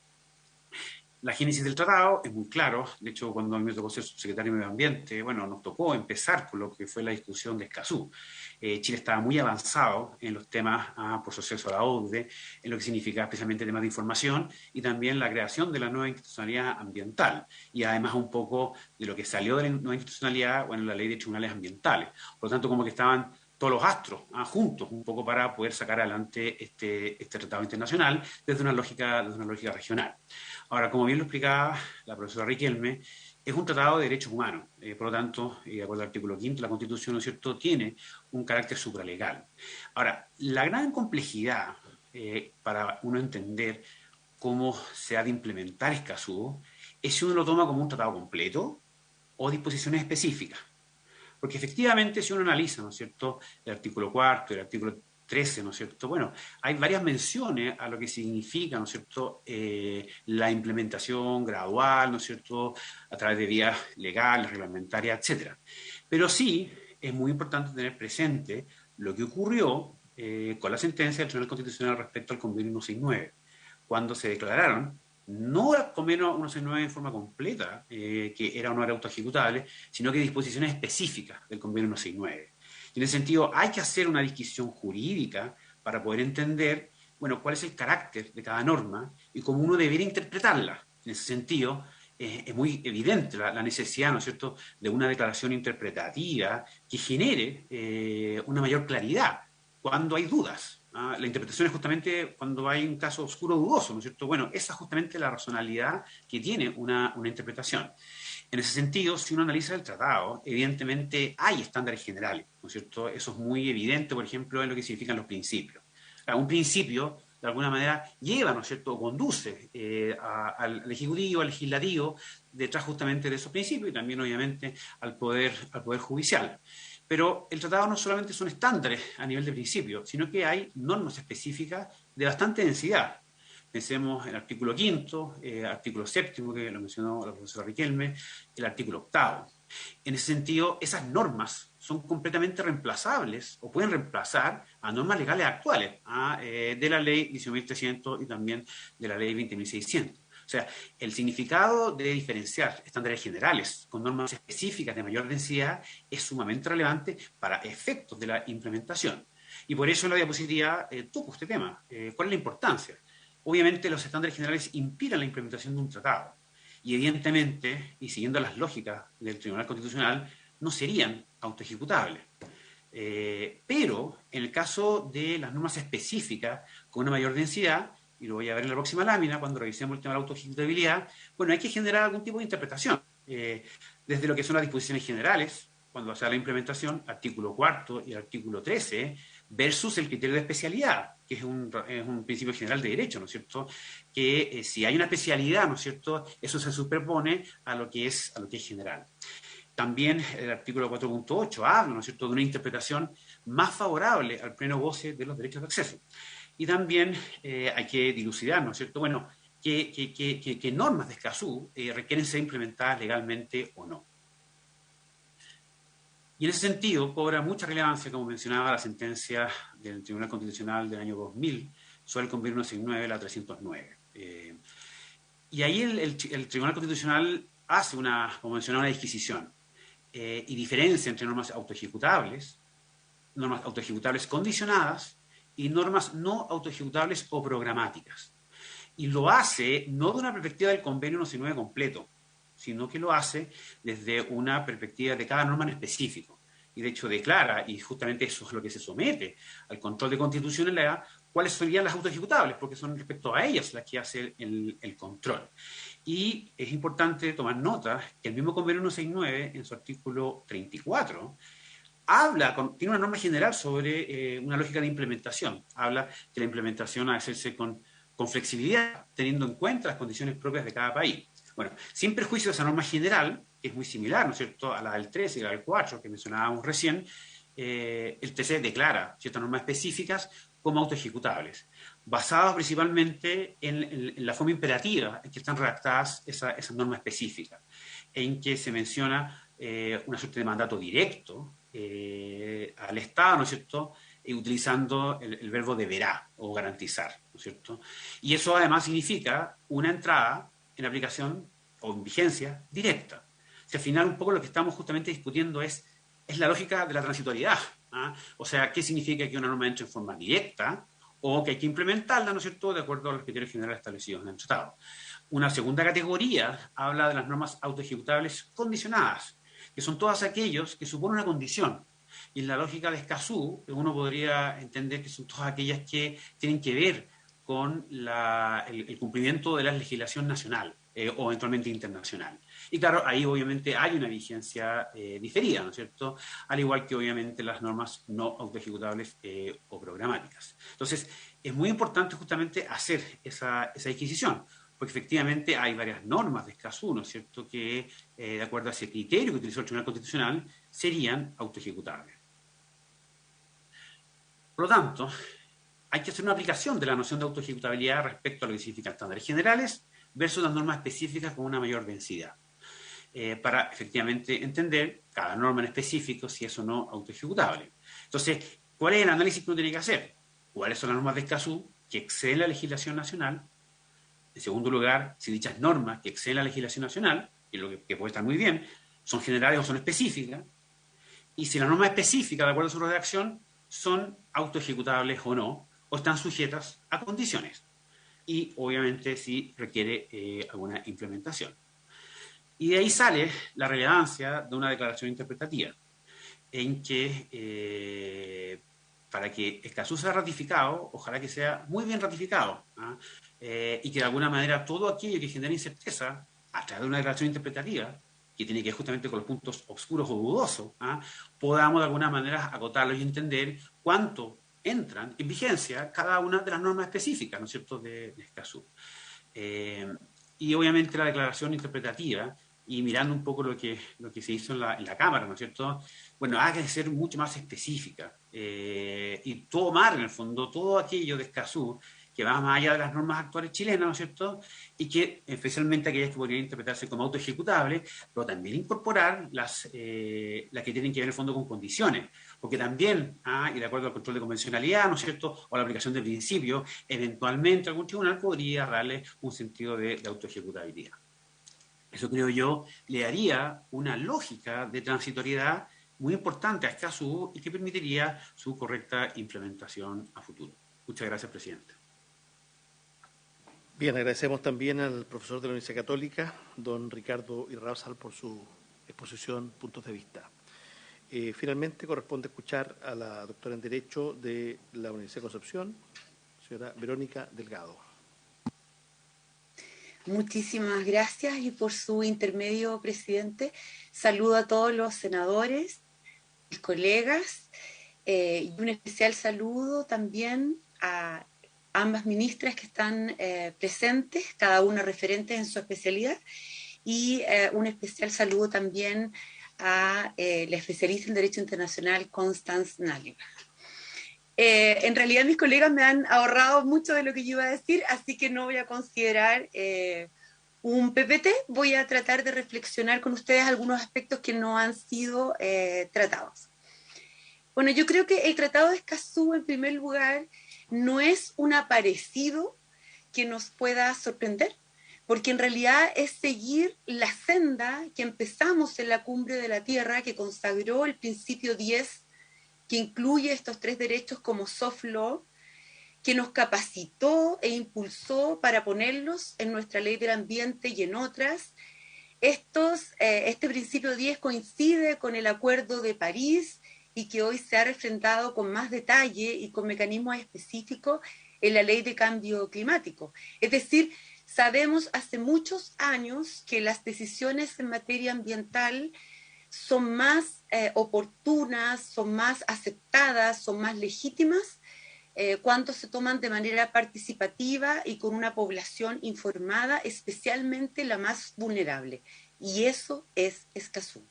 La génesis del tratado es muy claro. De hecho, cuando a mí me tocó ser subsecretario de Medio Ambiente, bueno, nos tocó empezar con lo que fue la discusión de Escazú. Chile estaba muy avanzado en los temas por su acceso a la OCDE, en lo que significa especialmente temas de información y también la creación de la nueva institucionalidad ambiental y además un poco de lo que salió de la nueva institucionalidad, bueno, la ley de tribunales ambientales. Por lo tanto, como que estaban todos los astros juntos, un poco para poder sacar adelante este tratado internacional desde una lógica regional. Ahora, como bien lo explicaba la profesora Riquelme, es un tratado de derechos humanos, por lo tanto, de acuerdo al artículo 5 de la Constitución, ¿no es cierto?, tiene un carácter supralegal. Ahora, la gran complejidad para uno entender cómo se ha de implementar Escazú es si uno lo toma como un tratado completo o disposiciones específicas. Porque efectivamente, si uno analiza, ¿no es cierto?, el artículo 4, el artículo 13, ¿no es cierto? Bueno, hay varias menciones a lo que significa, ¿no es cierto?, la implementación gradual, ¿no es cierto?, a través de vías legales, reglamentarias, etcétera. Pero sí es muy importante tener presente lo que ocurrió con la sentencia del Tribunal Constitucional respecto al convenio 169, cuando se declararon no el convenio 169 en forma completa, que era o no era autoejecutable, sino que disposiciones específicas del convenio 169. Y en ese sentido hay que hacer una disquisición jurídica para poder entender, bueno, cuál es el carácter de cada norma y cómo uno debería interpretarla. En ese sentido, es muy evidente la necesidad, ¿no es cierto?, de una declaración interpretativa que genere una mayor claridad cuando hay dudas. La interpretación es justamente cuando hay un caso oscuro o dudoso, ¿no es cierto? Bueno, esa es justamente la racionalidad que tiene una interpretación. En ese sentido, si uno analiza el tratado, evidentemente hay estándares generales, ¿no es cierto? Eso es muy evidente, por ejemplo, en lo que significan los principios. Un principio, de alguna manera, lleva, ¿no es cierto?, o conduce al Ejecutivo, al Legislativo, detrás justamente de esos principios y también, obviamente, al Poder Judicial. Pero el tratado no solamente son estándares a nivel de principio, sino que hay normas específicas de bastante densidad. Pensemos en el artículo 5, artículo 7, que lo mencionó la profesora Riquelme, el artículo 8. En ese sentido, esas normas son completamente reemplazables o pueden reemplazar a normas legales actuales, de la ley 18.300 y también de la ley 20.600. O sea, el significado de diferenciar estándares generales con normas específicas de mayor densidad es sumamente relevante para efectos de la implementación. Y por eso en la diapositiva toco este tema. ¿Cuál es la importancia? Obviamente los estándares generales inspiran la implementación de un tratado y evidentemente, y siguiendo las lógicas del Tribunal Constitucional, no serían autoejecutables. Pero en el caso de las normas específicas con una mayor densidad, y lo voy a ver en la próxima lámina cuando revisemos el tema de la autoejecutabilidad, bueno, hay que generar algún tipo de interpretación, desde lo que son las disposiciones generales, cuando se da la implementación, artículo 4 y artículo 13, versus el criterio de especialidad, que es un principio general de derecho, ¿no es cierto?, que si hay una especialidad, ¿no es cierto?, eso se superpone a lo que es general. También el artículo 4.8 habla, ¿no es cierto?, de una interpretación más favorable al pleno goce de los derechos de acceso. Y también hay que dilucidar, ¿no es cierto?, bueno, qué normas de Escazú requieren ser implementadas legalmente o no. Y en ese sentido cobra mucha relevancia, como mencionaba, la sentencia del Tribunal Constitucional del año 2000 sobre el convenio 169, la 309. Y ahí el Tribunal Constitucional hace como mencionaba, una disquisición y diferencia entre normas autoejecutables condicionadas y normas no autoejecutables o programáticas. Y lo hace no de una perspectiva del convenio 169 completo, sino que lo hace desde una perspectiva de cada norma en específico. Y de hecho declara, y justamente eso es lo que se somete al control de constitucionalidad, cuáles serían las autoejecutables, porque son respecto a ellas las que hace el control. Y es importante tomar nota que el mismo convenio 169, en su artículo 34, tiene una norma general sobre una lógica de implementación. Habla que la implementación ha de hacerse con flexibilidad, teniendo en cuenta las condiciones propias de cada país. Bueno, sin perjuicio de esa norma general, que es muy similar, ¿no es cierto?, a la del 13 y la del 4 que mencionábamos recién, el TC declara ciertas normas específicas como autoejecutables, basadas principalmente en la forma imperativa en que están redactadas esas normas específicas, en que se menciona una suerte de mandato directo al Estado, ¿no es cierto?, utilizando el verbo deberá o garantizar, ¿no es cierto? Y eso además significa una entrada en aplicación o en vigencia directa. O sea, al final un poco lo que estamos justamente discutiendo es la lógica de la transitoriedad. ¿Ah? O sea, ¿qué significa que una norma entre en forma directa o que hay que implementarla, ¿no es cierto?, de acuerdo a los criterios generales establecidos en el tratado? Una segunda categoría habla de las normas autoejecutables condicionadas, que son todas aquellos que suponen una condición. Y en la lógica de Escazú, uno podría entender que son todas aquellas que tienen que ver con el cumplimiento de la legislación nacional o eventualmente internacional. Y claro, ahí obviamente hay una vigencia diferida, ¿no es cierto? Al igual que obviamente las normas no autoejecutables o programáticas. Entonces, es muy importante justamente hacer esa disquisición, porque efectivamente hay varias normas de Escazú, ¿no es cierto?, que de acuerdo a ese criterio que utilizó el Tribunal Constitucional, serían autoejecutables. Por lo tanto, hay que hacer una aplicación de la noción de autoejecutabilidad respecto a lo que significan estándares generales versus las normas específicas con una mayor densidad, para efectivamente entender cada norma en específico si es o no autoejecutable. Entonces, ¿cuál es el análisis que uno tiene que hacer? ¿Cuáles son las normas de Escazú que exceden la legislación nacional? En segundo lugar, si dichas normas que exceden la legislación nacional, y lo que puede estar muy bien, son generales o son específicas, y si las normas específicas, de acuerdo a su redacción, son autoejecutables o no, o están sujetas a condiciones. Y obviamente si requiere alguna implementación. Y de ahí sale la relevancia de una declaración interpretativa, en que para que Escazú sea ratificado, ojalá que sea muy bien ratificado, ¿ah? Y que de alguna manera todo aquello que genera incerteza, a través de una declaración interpretativa, que tiene que ver justamente con los puntos oscuros o dudosos, ¿ah?, podamos de alguna manera acotarlos y entender cuánto entran en vigencia cada una de las normas específicas, ¿no es cierto?, de Escazú. Y obviamente la declaración interpretativa, y mirando un poco lo que se hizo en la Cámara, ¿no es cierto?, bueno, hay que ser mucho más específica y tomar en el fondo todo aquello de Escazú que va más allá de las normas actuales chilenas, ¿no es cierto?, y que especialmente aquellas que podrían interpretarse como autoejecutables, pero también incorporar las que tienen que ver en el fondo con condiciones, porque también, y de acuerdo al control de convencionalidad, ¿no es cierto?, o la aplicación de principios, eventualmente algún tribunal podría darle un sentido de autoejecutabilidad. Eso creo yo le daría una lógica de transitoriedad muy importante a Escazú y que permitiría su correcta implementación a futuro. Muchas gracias, presidente. Bien, agradecemos también al profesor de la Universidad Católica, don Ricardo Irrauzal, por su exposición, puntos de vista. Finalmente, corresponde escuchar a la doctora en Derecho de la Universidad de Concepción, señora Verónica Delgado. Muchísimas gracias y por su intermedio, presidente. Saludo a todos los senadores, mis colegas, y un especial saludo también a ambas ministras que están presentes, cada una referente en su especialidad, y un especial saludo también a la especialista en Derecho Internacional, Constance Náliga. En realidad mis colegas me han ahorrado mucho de lo que yo iba a decir, así que no voy a considerar un PPT, voy a tratar de reflexionar con ustedes algunos aspectos que no han sido tratados. Bueno, yo creo que el Tratado de Escazú, en primer lugar, no es un aparecido que nos pueda sorprender, porque en realidad es seguir la senda que empezamos en la Cumbre de la Tierra, que consagró el principio 10, que incluye estos 3 derechos como soft law, que nos capacitó e impulsó para ponerlos en nuestra ley del ambiente y en otras. Este principio 10 coincide con el Acuerdo de París y que hoy se ha refrendado con más detalle y con mecanismos específicos en la ley de cambio climático. Es decir, sabemos hace muchos años que las decisiones en materia ambiental son más oportunas, son más aceptadas, son más legítimas cuando se toman de manera participativa y con una población informada, especialmente la más vulnerable. Y eso es Escazú.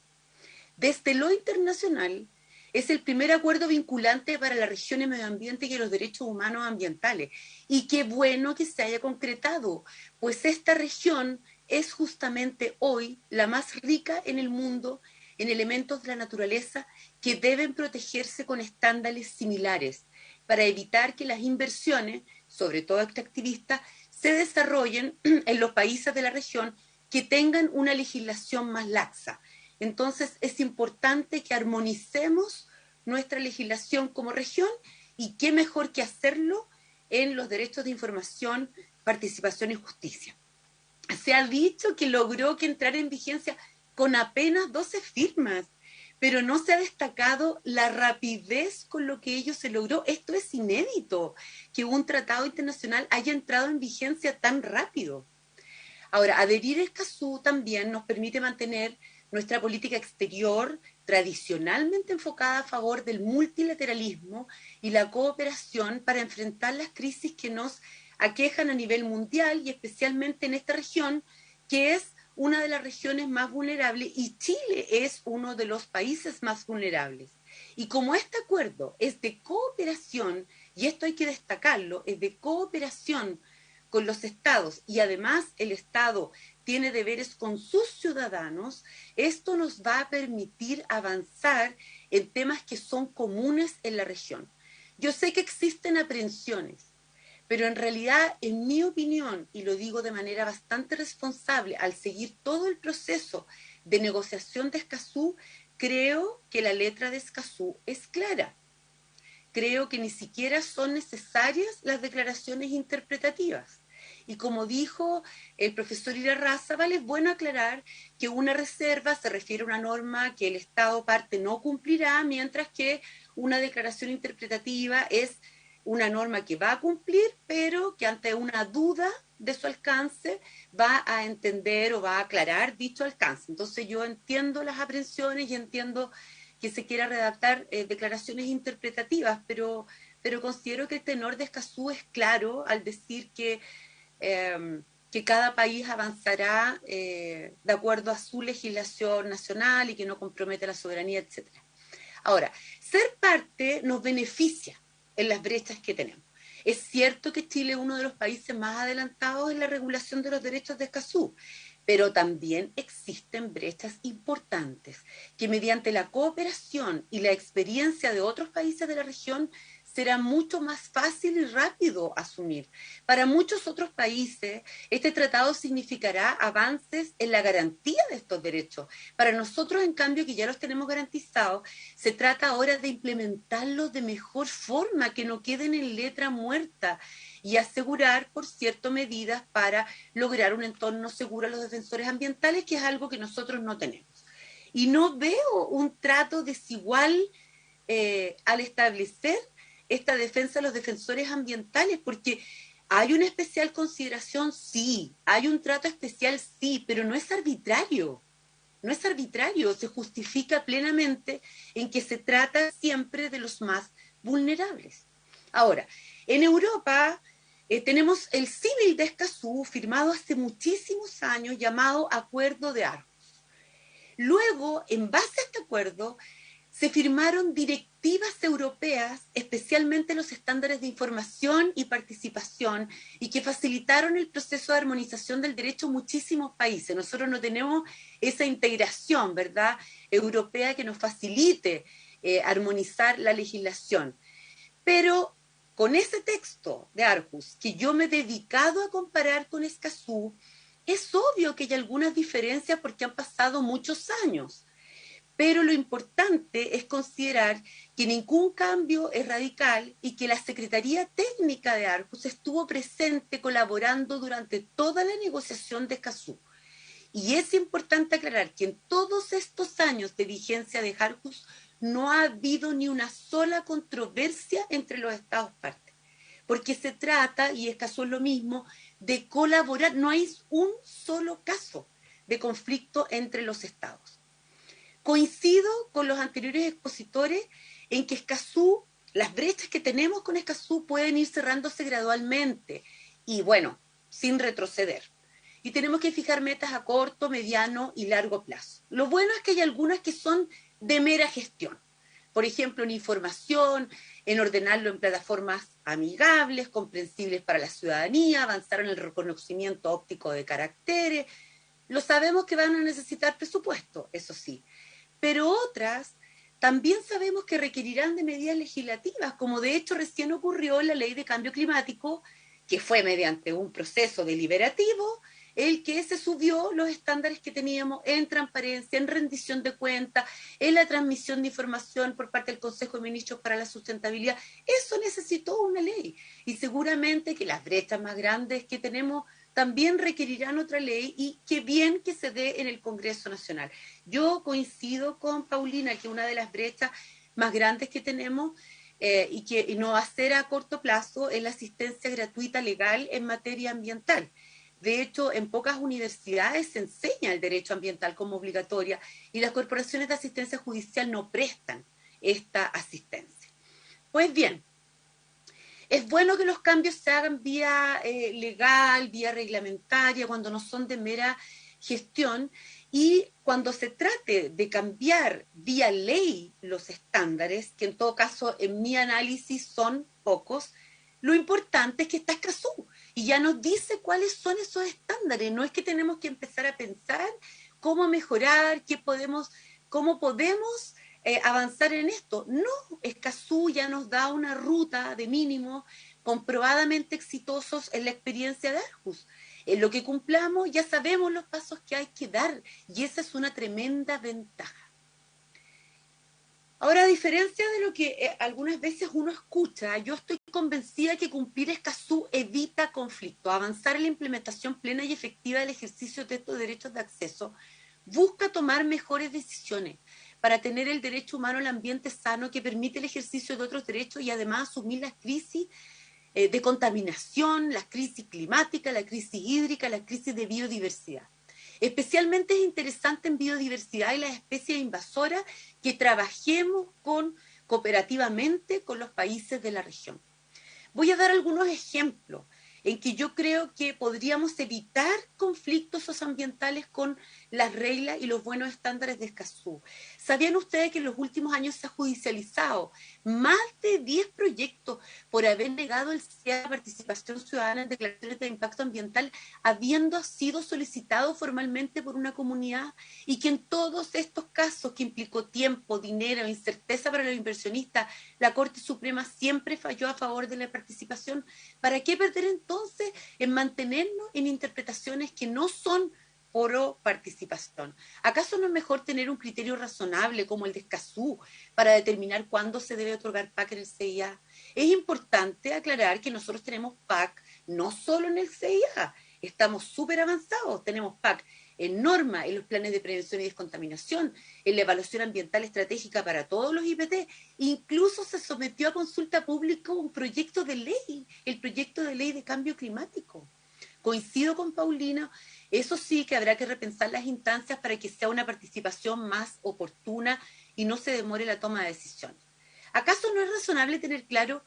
Desde lo internacional, es el primer acuerdo vinculante para la región en medio ambiente y los derechos humanos ambientales. Y qué bueno que se haya concretado, pues esta región es justamente hoy la más rica en el mundo en elementos de la naturaleza que deben protegerse con estándares similares para evitar que las inversiones, sobre todo extractivistas, se desarrollen en los países de la región que tengan una legislación más laxa. Entonces es importante que armonicemos nuestra legislación como región y qué mejor que hacerlo en los derechos de información, participación y justicia. Se ha dicho que logró que entrara en vigencia con apenas 12 firmas, pero no se ha destacado la rapidez con lo que ello se logró. Esto es inédito, que un tratado internacional haya entrado en vigencia tan rápido. Ahora, adherir a Escazú también nos permite mantener nuestra política exterior tradicionalmente enfocada a favor del multilateralismo y la cooperación para enfrentar las crisis que nos aquejan a nivel mundial y especialmente en esta región, que es una de las regiones más vulnerables y Chile es uno de los países más vulnerables. Y como este acuerdo es de cooperación, y esto hay que destacarlo, es de cooperación con los estados y además el Estado tiene deberes con sus ciudadanos, esto nos va a permitir avanzar en temas que son comunes en la región. Yo sé que existen aprehensiones, pero en realidad, en mi opinión, y lo digo de manera bastante responsable, al seguir todo el proceso de negociación de Escazú, creo que la letra de Escazú es clara. Creo que ni siquiera son necesarias las declaraciones interpretativas. Y como dijo el profesor Irarrázaval, es bueno aclarar que una reserva se refiere a una norma que el Estado parte no cumplirá, mientras que una declaración interpretativa es una norma que va a cumplir, pero que ante una duda de su alcance va a entender o va a aclarar dicho alcance. Entonces yo entiendo las aprehensiones y entiendo que se quiera redactar declaraciones interpretativas, pero considero que el tenor de Escazú es claro al decir que cada país avanzará de acuerdo a su legislación nacional y que no compromete la soberanía, etc. Ahora, ser parte nos beneficia en las brechas que tenemos. Es cierto que Chile es uno de los países más adelantados en la regulación de los derechos de Escazú, pero también existen brechas importantes que mediante la cooperación y la experiencia de otros países de la región será mucho más fácil y rápido asumir. Para muchos otros países, este tratado significará avances en la garantía de estos derechos. Para nosotros, en cambio, que ya los tenemos garantizados, se trata ahora de implementarlos de mejor forma, que no queden en letra muerta y asegurar, por cierto, medidas para lograr un entorno seguro a los defensores ambientales, que es algo que nosotros no tenemos. Y no veo un trato desigual al establecer esta defensa de los defensores ambientales, porque hay una especial consideración, sí, hay un trato especial, sí, pero no es arbitrario, no es arbitrario, se justifica plenamente en que se trata siempre de los más vulnerables. Ahora, en Europa tenemos el símil de Escazú firmado hace muchísimos años llamado Acuerdo de Aarhus. Luego, en base a este acuerdo, se firmaron directivas europeas, especialmente los estándares de información y participación, y que facilitaron el proceso de armonización del derecho en muchísimos países. Nosotros no tenemos esa integración, ¿verdad?, europea que nos facilite armonizar la legislación. Pero con ese texto de Aarhus, que yo me he dedicado a comparar con Escazú, es obvio que hay algunas diferencias porque han pasado muchos años. Pero lo importante es considerar que ningún cambio es radical y que la Secretaría Técnica de Aarhus estuvo presente colaborando durante toda la negociación de Escazú. Y es importante aclarar que en todos estos años de vigencia de Aarhus no ha habido ni una sola controversia entre los Estados partes. porque se trata, y Escazú es lo mismo, de colaborar. No hay un solo caso de conflicto entre los estados. Coincido con los anteriores expositores en que Escazú, las brechas que tenemos con Escazú pueden ir cerrándose gradualmente y, bueno, sin retroceder. Y tenemos que fijar metas a corto, mediano y largo plazo. Lo bueno es que hay algunas que son de mera gestión. Por ejemplo, en información, en ordenarlo en plataformas amigables, comprensibles para la ciudadanía, avanzar en el reconocimiento óptico de caracteres. Lo sabemos que van a necesitar presupuesto, eso sí. Pero otras también sabemos que requerirán de medidas legislativas, como de hecho recién ocurrió en la Ley de Cambio Climático, que fue mediante un proceso deliberativo el que se subió los estándares que teníamos en transparencia, en rendición de cuentas, en la transmisión de información por parte del Consejo de Ministros para la Sustentabilidad. Eso necesitó una ley y seguramente que las brechas más grandes que tenemos también requerirán otra ley y qué bien que se dé en el Congreso Nacional. Yo coincido con Paulina que una de las brechas más grandes que tenemos y no va a ser a corto plazo es la asistencia gratuita legal en materia ambiental. De hecho, en pocas universidades se enseña el derecho ambiental como obligatoria y las corporaciones de asistencia judicial no prestan esta asistencia. Pues bien, es bueno que los cambios se hagan vía legal, vía reglamentaria, cuando no son de mera gestión, y cuando se trate de cambiar vía ley los estándares, que en todo caso en mi análisis son pocos, lo importante es que está Escazú y ya nos dice cuáles son esos estándares. No es que tenemos que empezar a pensar cómo mejorar, cómo podemos avanzar en esto. No, Escazú ya nos da una ruta de mínimo comprobadamente exitosos en la experiencia de Aarhus. En lo que cumplamos ya sabemos los pasos que hay que dar y esa es una tremenda ventaja. Ahora, a diferencia de lo que algunas veces uno escucha, yo estoy convencida que cumplir Escazú evita conflicto. Avanzar en la implementación plena y efectiva del ejercicio de estos derechos de acceso busca tomar mejores decisiones para tener el derecho humano al ambiente sano que permite el ejercicio de otros derechos y además asumir las crisis de contaminación, la crisis climática, la crisis hídrica, la crisis de biodiversidad. Especialmente es interesante en biodiversidad y las especies invasoras que trabajemos cooperativamente con los países de la región. Voy a dar algunos ejemplos en que yo creo que podríamos evitar conflictos socioambientales con las reglas y los buenos estándares de Escazú. ¿Sabían ustedes que en los últimos años se ha judicializado más de 10 proyectos por haber negado el CEA a participación ciudadana en declaraciones de impacto ambiental, habiendo sido solicitado formalmente por una comunidad? Y que en todos estos casos que implicó tiempo, dinero, incerteza para los inversionistas, la Corte Suprema siempre falló a favor de la participación. ¿Para qué perder entonces en mantenernos en interpretaciones que no son pro participación? ¿Acaso no es mejor tener un criterio razonable como el de Escazú para determinar cuándo se debe otorgar PAC en el CIA? Es importante aclarar que nosotros tenemos PAC no solo en el CIA, estamos súper avanzados, tenemos PAC en norma, en los planes de prevención y descontaminación, en la evaluación ambiental estratégica para todos los IPT. Incluso se sometió a consulta pública un proyecto de ley, el proyecto de ley de cambio climático. Coincido con Paulina, eso sí que habrá que repensar las instancias para que sea una participación más oportuna y no se demore la toma de decisiones. ¿Acaso no es razonable tener claro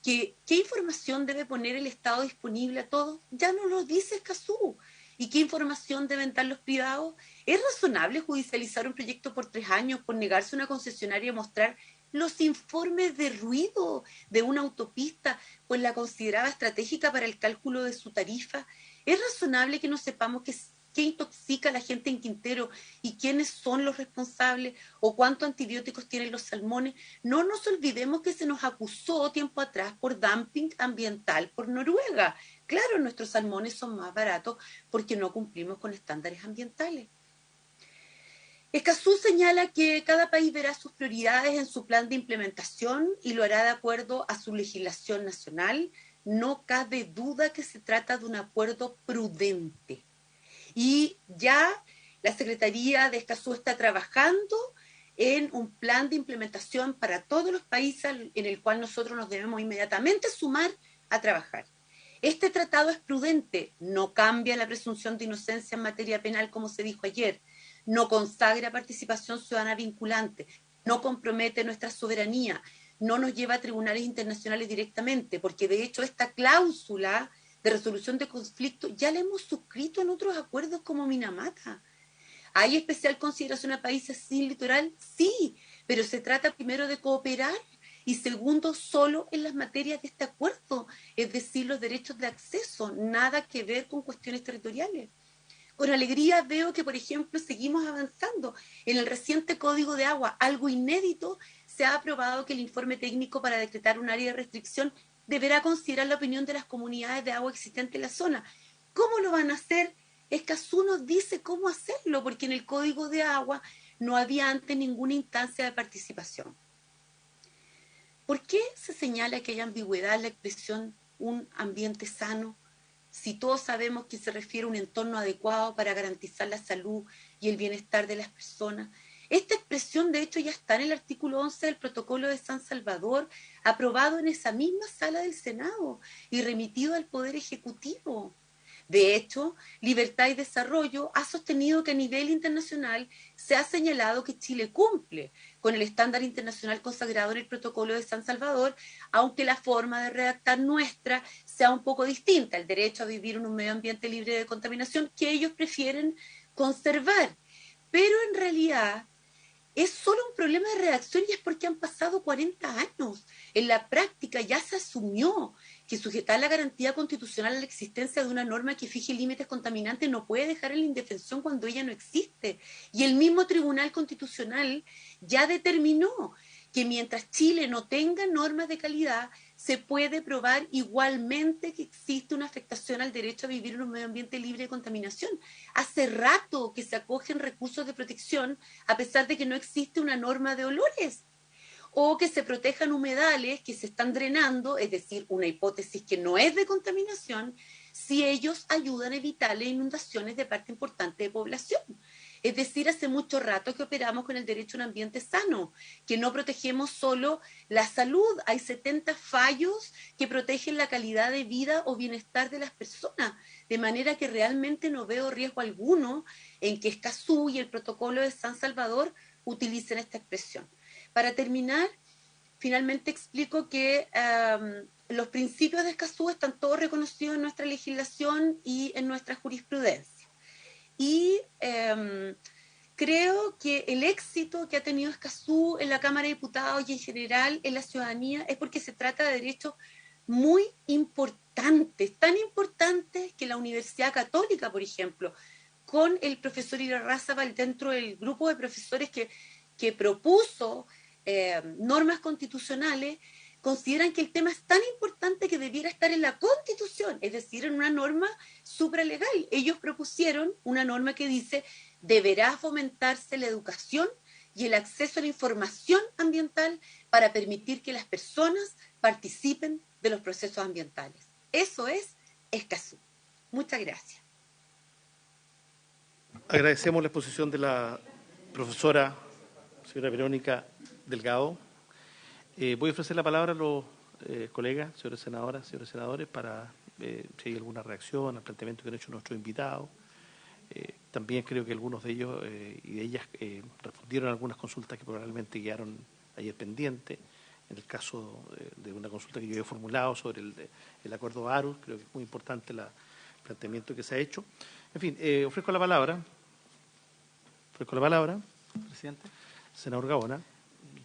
qué información debe poner el Estado disponible a todos? Ya no lo dice Escazú. ¿Y qué información deben dar los privados? ¿Es razonable judicializar un proyecto por 3 años por negarse a una concesionaria a mostrar los informes de ruido de una autopista, pues la consideraba estratégica para el cálculo de su tarifa? ¿Es razonable que no sepamos qué intoxica a la gente en Quintero y quiénes son los responsables o cuántos antibióticos tienen los salmones? No nos olvidemos que se nos acusó tiempo atrás por dumping ambiental por Noruega. Claro, nuestros salmones son más baratos porque no cumplimos con estándares ambientales. Escazú señala que cada país verá sus prioridades en su plan de implementación y lo hará de acuerdo a su legislación nacional. No cabe duda que se trata de un acuerdo prudente. Y ya la Secretaría de Escazú está trabajando en un plan de implementación para todos los países en el cual nosotros nos debemos inmediatamente sumar a trabajar. Este tratado es prudente, no cambia la presunción de inocencia en materia penal como se dijo ayer, no consagra participación ciudadana vinculante, no compromete nuestra soberanía, no nos lleva a tribunales internacionales directamente, porque de hecho esta cláusula de resolución de conflictos ya la hemos suscrito en otros acuerdos como Minamata. ¿Hay especial consideración a países sin litoral? Sí, pero se trata primero de cooperar y segundo, solo en las materias de este acuerdo, es decir, los derechos de acceso, nada que ver con cuestiones territoriales. Con alegría veo que, por ejemplo, seguimos avanzando. En el reciente Código de Agua, algo inédito, se ha aprobado que el informe técnico para decretar un área de restricción deberá considerar la opinión de las comunidades de agua existentes en la zona. ¿Cómo lo van a hacer? Escazú nos dice cómo hacerlo, porque en el Código de Agua no había antes ninguna instancia de participación. ¿Por qué se señala que hay ambigüedad en la expresión un ambiente sano, si todos sabemos que se refiere a un entorno adecuado para garantizar la salud y el bienestar de las personas? Esta expresión, de hecho, ya está en el artículo 11 del Protocolo de San Salvador, aprobado en esa misma sala del Senado y remitido al Poder Ejecutivo. De hecho, Libertad y Desarrollo ha sostenido que a nivel internacional se ha señalado que Chile cumple con el estándar internacional consagrado en el Protocolo de San Salvador, aunque la forma de redactar nuestra sea un poco distinta, el derecho a vivir en un medio ambiente libre de contaminación que ellos prefieren conservar. Pero en realidad es solo un problema de redacción y es porque han pasado 40 años. En la práctica ya se asumió que sujetar la garantía constitucional a la existencia de una norma que fije límites contaminantes no puede dejar en la indefensión cuando ella no existe. Y el mismo Tribunal Constitucional ya determinó que mientras Chile no tenga normas de calidad, se puede probar igualmente que existe una afectación al derecho a vivir en un medio ambiente libre de contaminación. Hace rato que se acogen recursos de protección a pesar de que no existe una norma de olores, o que se protejan humedales que se están drenando, es decir, una hipótesis que no es de contaminación, si ellos ayudan a evitar las inundaciones de parte importante de población. Es decir, hace mucho rato que operamos con el derecho a un ambiente sano, que no protegemos solo la salud, hay 70 fallos que protegen la calidad de vida o bienestar de las personas, de manera que realmente no veo riesgo alguno en que Escazú y el Protocolo de San Salvador utilicen esta expresión. Para terminar, finalmente explico que los principios de Escazú están todos reconocidos en nuestra legislación y en nuestra jurisprudencia. Y creo que el éxito que ha tenido Escazú en la Cámara de Diputados y en general en la ciudadanía es porque se trata de derechos muy importantes, tan importantes que la Universidad Católica, por ejemplo, con el profesor Irarrázaval dentro del grupo de profesores que propuso normas constitucionales, consideran que el tema es tan importante que debiera estar en la Constitución, es decir, en una norma supralegal. Ellos propusieron una norma que dice: deberá fomentarse la educación y el acceso a la información ambiental para permitir que las personas participen de los procesos ambientales. Eso es Escazú. Muchas gracias. Agradecemos la exposición de la profesora señora Verónica Delgado. Voy a ofrecer la palabra a los colegas, señores senadoras, señores senadores, para si hay alguna reacción al planteamiento que han hecho nuestros invitados. También creo que algunos de ellos y de ellas respondieron a algunas consultas que probablemente quedaron ayer pendientes. En el caso de una consulta que yo he formulado sobre el acuerdo ARUS, creo que es muy importante el planteamiento que se ha hecho. En fin, ofrezco la palabra. Presidente. Senador Gaona.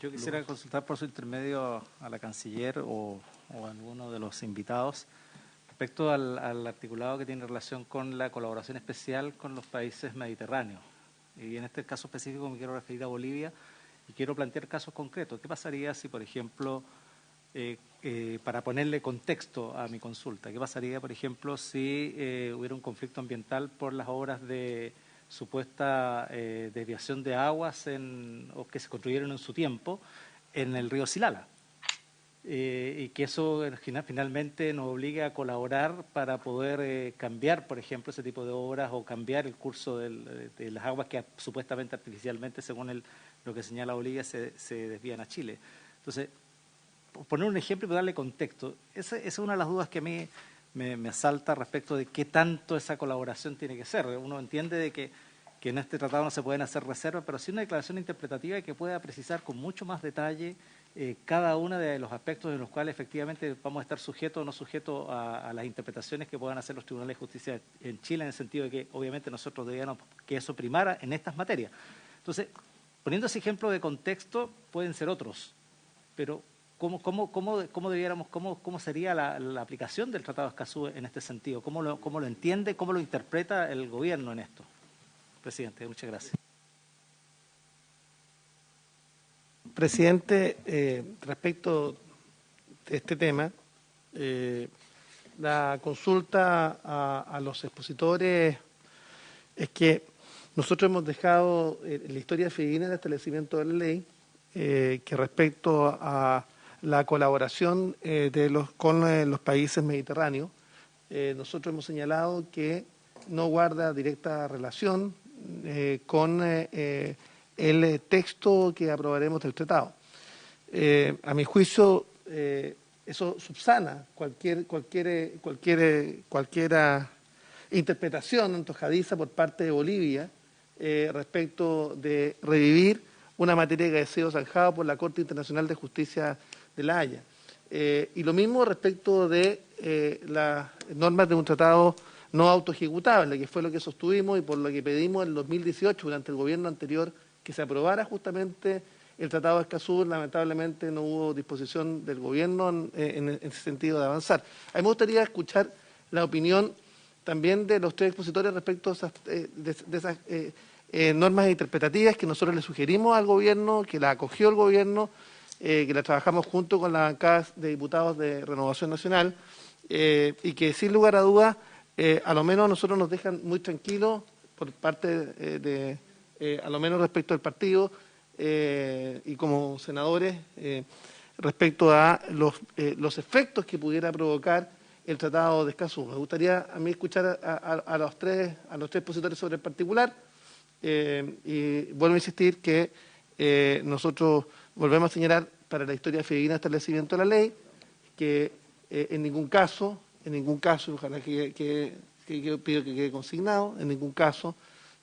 Yo quisiera consultar por su intermedio a la canciller o a alguno de los invitados respecto al articulado que tiene relación con la colaboración especial con los países mediterráneos. Y en este caso específico me quiero referir a Bolivia y quiero plantear casos concretos. ¿Qué pasaría si, por ejemplo, para ponerle contexto a mi consulta, qué pasaría, por ejemplo, si hubiera un conflicto ambiental por las obras de supuesta desviación de aguas o que se construyeron en su tiempo en el río Silala? Y que eso finalmente nos obligue a colaborar para poder cambiar, por ejemplo, ese tipo de obras o cambiar el curso de las aguas que supuestamente artificialmente, según lo que señala Bolivia, se desvían a Chile. Entonces, poner un ejemplo y darle contexto. Esa es una de las dudas que a mí me asalta respecto de qué tanto esa colaboración tiene que ser. Uno entiende de que en este tratado no se pueden hacer reservas, pero sí una declaración interpretativa que pueda precisar con mucho más detalle cada uno de los aspectos en los cuales efectivamente vamos a estar sujetos o no sujetos a las interpretaciones que puedan hacer los tribunales de justicia en Chile, en el sentido de que obviamente nosotros debíamos que eso primara en estas materias. Entonces, poniendo ese ejemplo de contexto, pueden ser otros, pero ¿cómo sería la aplicación del Tratado de Escazú en este sentido? ¿Cómo lo entiende, cómo lo interpreta el gobierno en esto? Presidente, muchas gracias. Presidente, respecto de este tema, la consulta a los expositores es que nosotros hemos dejado en la historia fidedigna del establecimiento de la ley que respecto a la colaboración con los países mediterráneos, nosotros hemos señalado que no guarda directa relación con el texto que aprobaremos del tratado. A mi juicio, eso subsana cualquier interpretación antojadiza por parte de Bolivia respecto de revivir una materia que ha sido zanjada por la Corte Internacional de Justicia de La Haya. Y lo mismo respecto de las normas de un tratado no autoejecutable, que fue lo que sostuvimos y por lo que pedimos en el 2018 durante el gobierno anterior que se aprobara justamente el Tratado de Escazú. Lamentablemente no hubo disposición del gobierno en ese sentido de avanzar. A mí me gustaría escuchar la opinión también de los tres expositores respecto de esas normas interpretativas que nosotros le sugerimos al gobierno, que la acogió el gobierno, que la trabajamos junto con las bancadas de diputados de Renovación Nacional y que sin lugar a dudas a lo menos nosotros nos dejan muy tranquilos por parte a lo menos respecto al partido y como senadores respecto a los efectos que pudiera provocar el Tratado de Escazú. Me gustaría a mí escuchar a los tres expositores sobre el particular y vuelvo a insistir que nosotros volvemos a señalar para la historia fidedigna de establecimiento de la ley que en ningún caso, ojalá que pido que quede consignado, en ningún caso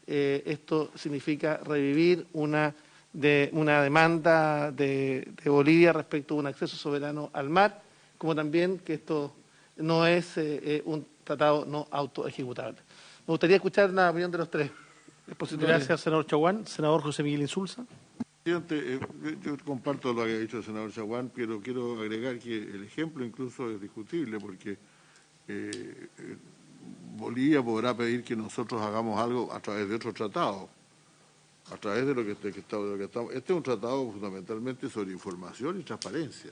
esto significa revivir una demanda de Bolivia respecto a un acceso soberano al mar, como también que esto no es un tratado no autoejecutable. Me gustaría escuchar la opinión de los tres expositores. Gracias, senador Chaguán. Senador José Miguel Insulza. Presidente, yo comparto lo que ha dicho el senador Chaguán, pero quiero agregar que el ejemplo incluso es discutible porque Bolivia podrá pedir que nosotros hagamos algo a través de otro tratado, a través de lo que estamos. Este es un tratado fundamentalmente sobre información y transparencia.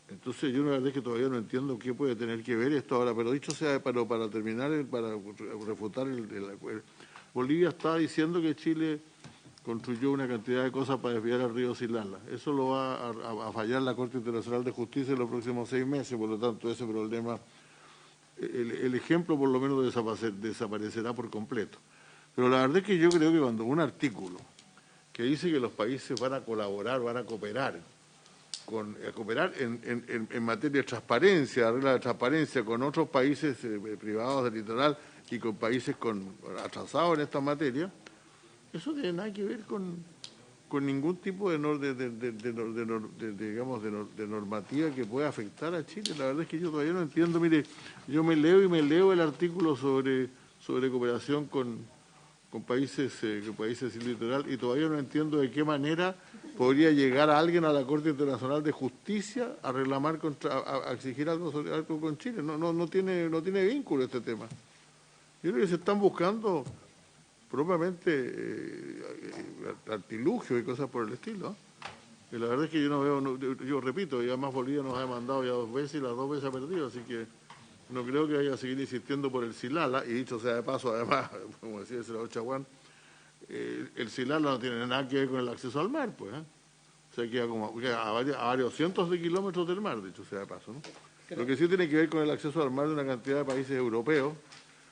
Entonces yo la verdad es que todavía no entiendo qué puede tener que ver esto ahora, pero dicho sea, para terminar, para refutar Bolivia está diciendo que Chile construyó una cantidad de cosas para desviar al río Silala. Eso lo va a fallar la Corte Internacional de Justicia en los próximos 6 meses, por lo tanto ese problema, el ejemplo por lo menos desaparecerá por completo. Pero la verdad es que yo creo que cuando un artículo que dice que los países van a colaborar, van a cooperar, en materia de transparencia, reglas de transparencia con otros países privados del litoral y con países atrasados en esta materia, eso no tiene nada que ver con ningún tipo de normativa que pueda afectar a Chile. La verdad es que yo todavía no entiendo. Mire, yo me leo el artículo sobre cooperación con países sin litoral y todavía no entiendo de qué manera podría llegar a alguien a la Corte Internacional de Justicia a reclamar a exigir algo con Chile. No tiene vínculo este tema. Yo creo que se están buscando propiamente artilugios y cosas por el estilo. Y la verdad es que yo no veo, yo repito, ya más Bolivia nos ha demandado ya 2 veces y las 2 veces ha perdido, así que no creo que vaya a seguir insistiendo por el Silala, y dicho sea de paso, además, como decía el senador Chaguán, el Silala no tiene nada que ver con el acceso al mar, pues, O sea, queda a varios cientos de kilómetros del mar, dicho sea de paso, ¿no? Lo que sí tiene que ver con el acceso al mar de una cantidad de países europeos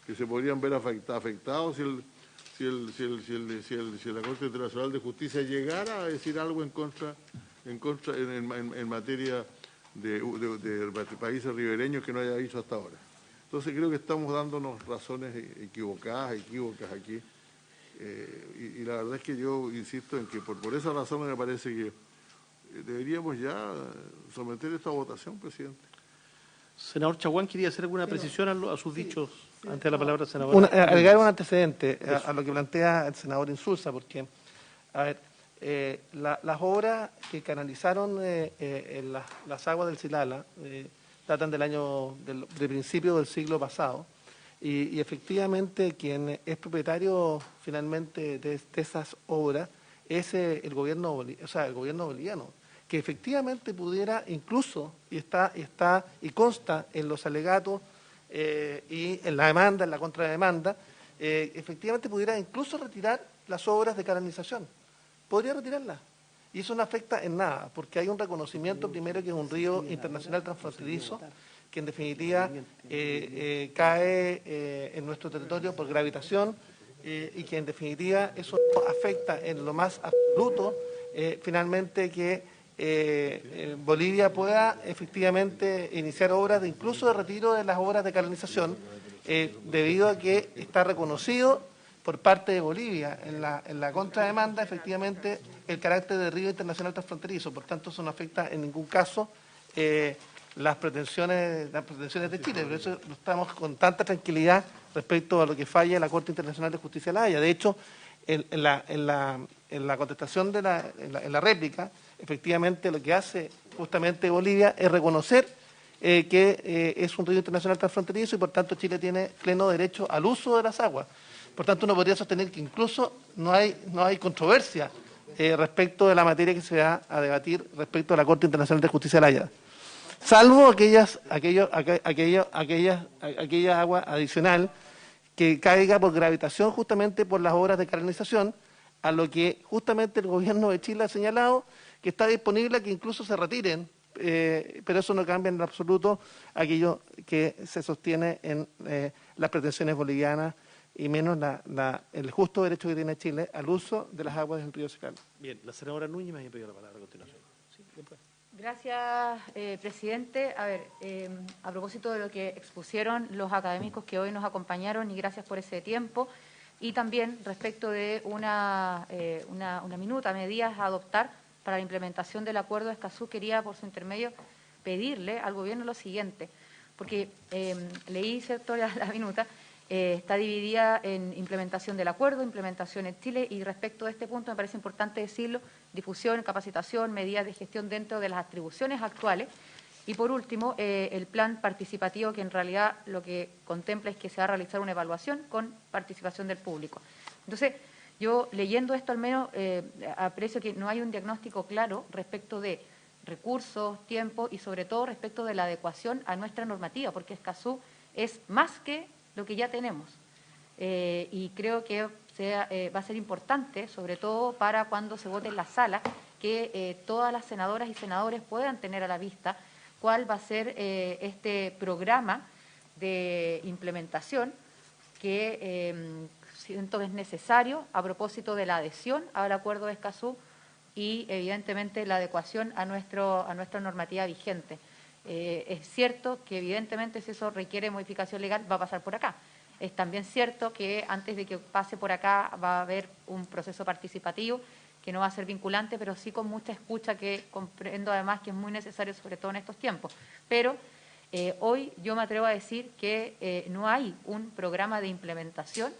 que se podrían ver afectados si la Corte Internacional de Justicia llegara a decir algo en contra en contra en materia de países ribereños que no haya dicho hasta ahora. Entonces creo que estamos dándonos razones equivocas aquí. Y la verdad es que yo insisto en que por esa razón me parece que deberíamos ya someter esta votación, presidente. Senador Chaguán, ¿quería hacer alguna precisión a sus dichos antes de la palabra, senador? Agregar un antecedente a lo que plantea el senador Insulza, porque, a ver, las obras que canalizaron en las aguas del Silala datan del principio del siglo pasado, y efectivamente quien es propietario finalmente de esas obras es el gobierno boliviano, que efectivamente pudiera incluso, y consta en los alegatos y en la demanda, en la contrademanda, efectivamente pudiera incluso retirar las obras de canalización. Podría retirarlas. Y eso no afecta en nada, porque hay un reconocimiento primero que es un río internacional transfronterizo, que en definitiva cae en nuestro territorio por gravitación, y que en definitiva eso no afecta en lo más absoluto finalmente que Bolivia pueda efectivamente iniciar obras incluso de retiro de las obras de canalización, debido a que está reconocido por parte de Bolivia en la contrademanda efectivamente el carácter de río internacional transfronterizo. Por tanto, eso no afecta en ningún caso las pretensiones de Chile. Por eso estamos con tanta tranquilidad respecto a lo que falla la Corte Internacional de Justicia de La Haya. De hecho, en la contestación en la réplica, efectivamente lo que hace justamente Bolivia es reconocer que es un río internacional transfronterizo y por tanto Chile tiene pleno derecho al uso de las aguas. Por tanto, uno podría sostener que incluso no hay controversia respecto de la materia que se va a debatir respecto a la Corte Internacional de Justicia de La Haya, salvo aquella agua adicional que caiga por gravitación justamente por las obras de canalización, a lo que justamente el gobierno de Chile ha señalado que está disponible a que incluso se retiren, pero eso no cambia en absoluto aquello que se sostiene en las pretensiones bolivianas y menos el justo derecho que tiene Chile al uso de las aguas del río Silala. Bien, la senadora Núñez me ha pedido la palabra a continuación. Sí, después. Gracias, presidente. A ver, a propósito de lo que expusieron los académicos que hoy nos acompañaron, y gracias por ese tiempo, y también respecto de una minuta, medidas a adoptar para la implementación del Acuerdo de Escazú, quería, por su intermedio, pedirle al Gobierno lo siguiente, porque leí, ¿cierto?, la minuta, está dividida en implementación del acuerdo, implementación en Chile, y respecto a este punto me parece importante decirlo: difusión, capacitación, medidas de gestión dentro de las atribuciones actuales, y por último el plan participativo, que en realidad lo que contempla es que se va a realizar una evaluación con participación del público. Entonces, yo leyendo esto al menos aprecio que no hay un diagnóstico claro respecto de recursos, tiempo y sobre todo respecto de la adecuación a nuestra normativa, porque Escazú es más que lo que ya tenemos. Y creo que va a ser importante, sobre todo para cuando se vote en la sala, que todas las senadoras y senadores puedan tener a la vista cuál va a ser este programa de implementación que siento que es necesario a propósito de la adhesión al Acuerdo de Escazú y, evidentemente, la adecuación a nuestra normativa vigente. Es cierto que, evidentemente, si eso requiere modificación legal, va a pasar por acá. Es también cierto que antes de que pase por acá va a haber un proceso participativo que no va a ser vinculante, pero sí con mucha escucha, que comprendo además que es muy necesario, sobre todo en estos tiempos. Pero hoy yo me atrevo a decir que no hay un programa de implementación,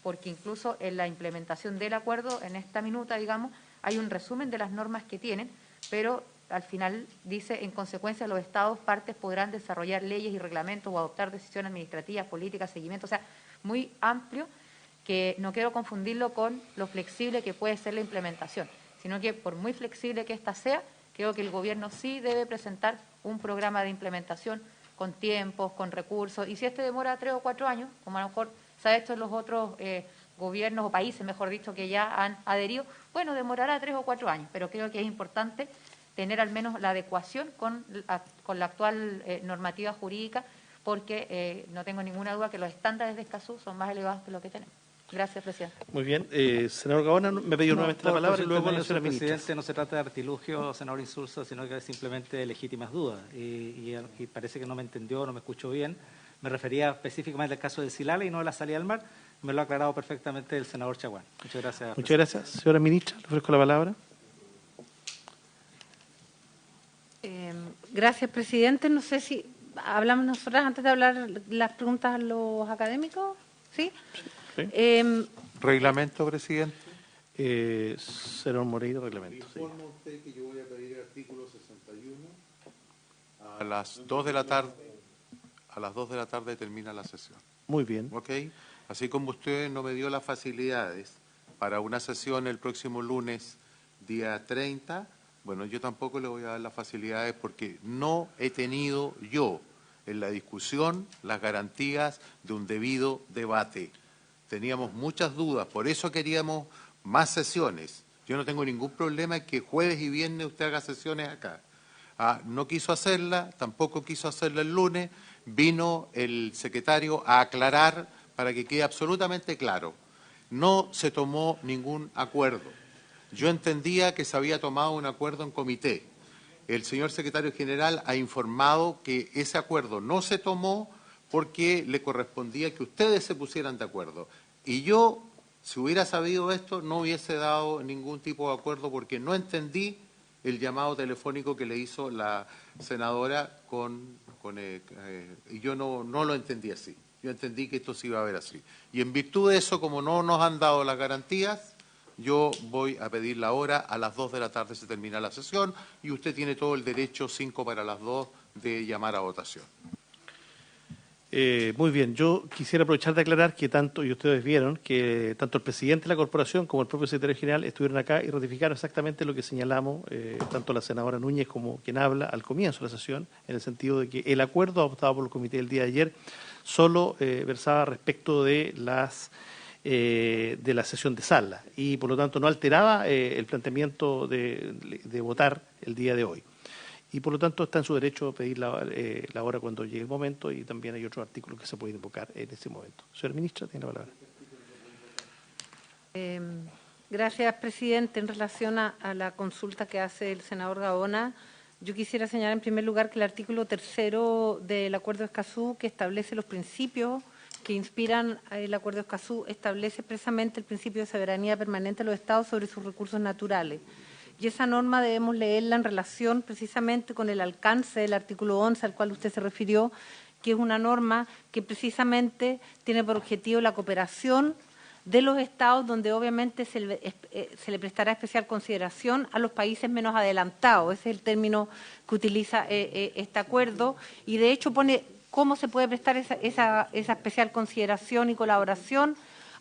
porque incluso en la implementación del acuerdo, en esta minuta, digamos, hay un resumen de las normas que tienen, pero al final dice: en consecuencia, los Estados partes podrán desarrollar leyes y reglamentos o adoptar decisiones administrativas, políticas, seguimiento. O sea, muy amplio, que no quiero confundirlo con lo flexible que puede ser la implementación, sino que por muy flexible que ésta sea, creo que el Gobierno sí debe presentar un programa de implementación con tiempos, con recursos, y si este demora 3 o 4 años, como a lo mejor se ha hecho en los otros gobiernos o países, mejor dicho, que ya han adherido, bueno, demorará 3 o 4 años, pero creo que es importante tener al menos la adecuación con la actual normativa jurídica, porque no tengo ninguna duda que los estándares de Escazú son más elevados que lo que tenemos. Gracias, presidente. Muy bien. Senador Gaona me pidió nuevamente la palabra y luego la señora ministra. Presidente, no se trata de artilugio, senador Insulza, sino que es simplemente de legítimas dudas. Y parece que no me entendió, no me escuchó bien. Me refería específicamente al caso de Silala y no de la salida al mar. Me lo ha aclarado perfectamente el senador Chaguán. Muchas gracias. Muchas gracias. Señora ministra, le ofrezco la palabra. Gracias, presidente. No sé si hablamos nosotras antes de hablar las preguntas a los académicos. ¿Sí? Sí. Reglamento, presidente. Senador Moreira, reglamento. Sí. Informo a usted que yo voy a pedir el artículo 61 a las 2 de la tarde. A las 2 de la tarde termina la sesión. Muy bien. ¿Ok? Así como usted no me dio las facilidades para una sesión el próximo lunes, día 30, bueno, yo tampoco le voy a dar las facilidades porque no he tenido yo en la discusión las garantías de un debido debate. Teníamos muchas dudas, por eso queríamos más sesiones. Yo no tengo ningún problema en que jueves y viernes usted haga sesiones acá. No quiso hacerla, tampoco quiso hacerla el lunes. Vino el secretario a aclarar para que quede absolutamente claro. No se tomó ningún acuerdo. Yo entendía que se había tomado un acuerdo en comité. El señor secretario general ha informado que ese acuerdo no se tomó porque le correspondía que ustedes se pusieran de acuerdo. Y yo, si hubiera sabido esto, no hubiese dado ningún tipo de acuerdo porque no entendí el llamado telefónico que le hizo la senadora y yo no lo entendí así. Yo entendí que esto se iba a ver así. Y en virtud de eso, como no nos han dado las garantías, yo voy a pedir la hora. A las 2 de la tarde se termina la sesión y usted tiene todo el derecho, 5 para las 2, de llamar a votación. Muy bien, yo quisiera aprovechar de aclarar que tanto, y ustedes vieron, que tanto el presidente de la corporación como el propio secretario general estuvieron acá y ratificaron exactamente lo que señalamos, tanto la senadora Núñez como quien habla al comienzo de la sesión, en el sentido de que el acuerdo adoptado por el comité el día de ayer solo versaba respecto de la sesión de sala y por lo tanto no alteraba el planteamiento de votar el día de hoy. Y por lo tanto está en su derecho a pedir la hora cuando llegue el momento y también hay otros artículos que se pueden invocar en ese momento. Señora ministra, tiene la palabra. Gracias, presidente. En relación a la consulta que hace el senador Gaona, yo quisiera señalar en primer lugar que el artículo 3º del Acuerdo de Escazú, que establece los principios que inspiran el Acuerdo de Escazú, establece expresamente el principio de soberanía permanente de los Estados sobre sus recursos naturales. Y esa norma debemos leerla en relación precisamente con el alcance del artículo 11 al cual usted se refirió, que es una norma que precisamente tiene por objetivo la cooperación de los Estados, donde obviamente se le prestará especial consideración a los países menos adelantados. Ese es el término que utiliza este acuerdo y de hecho pone cómo se puede prestar esa especial consideración y colaboración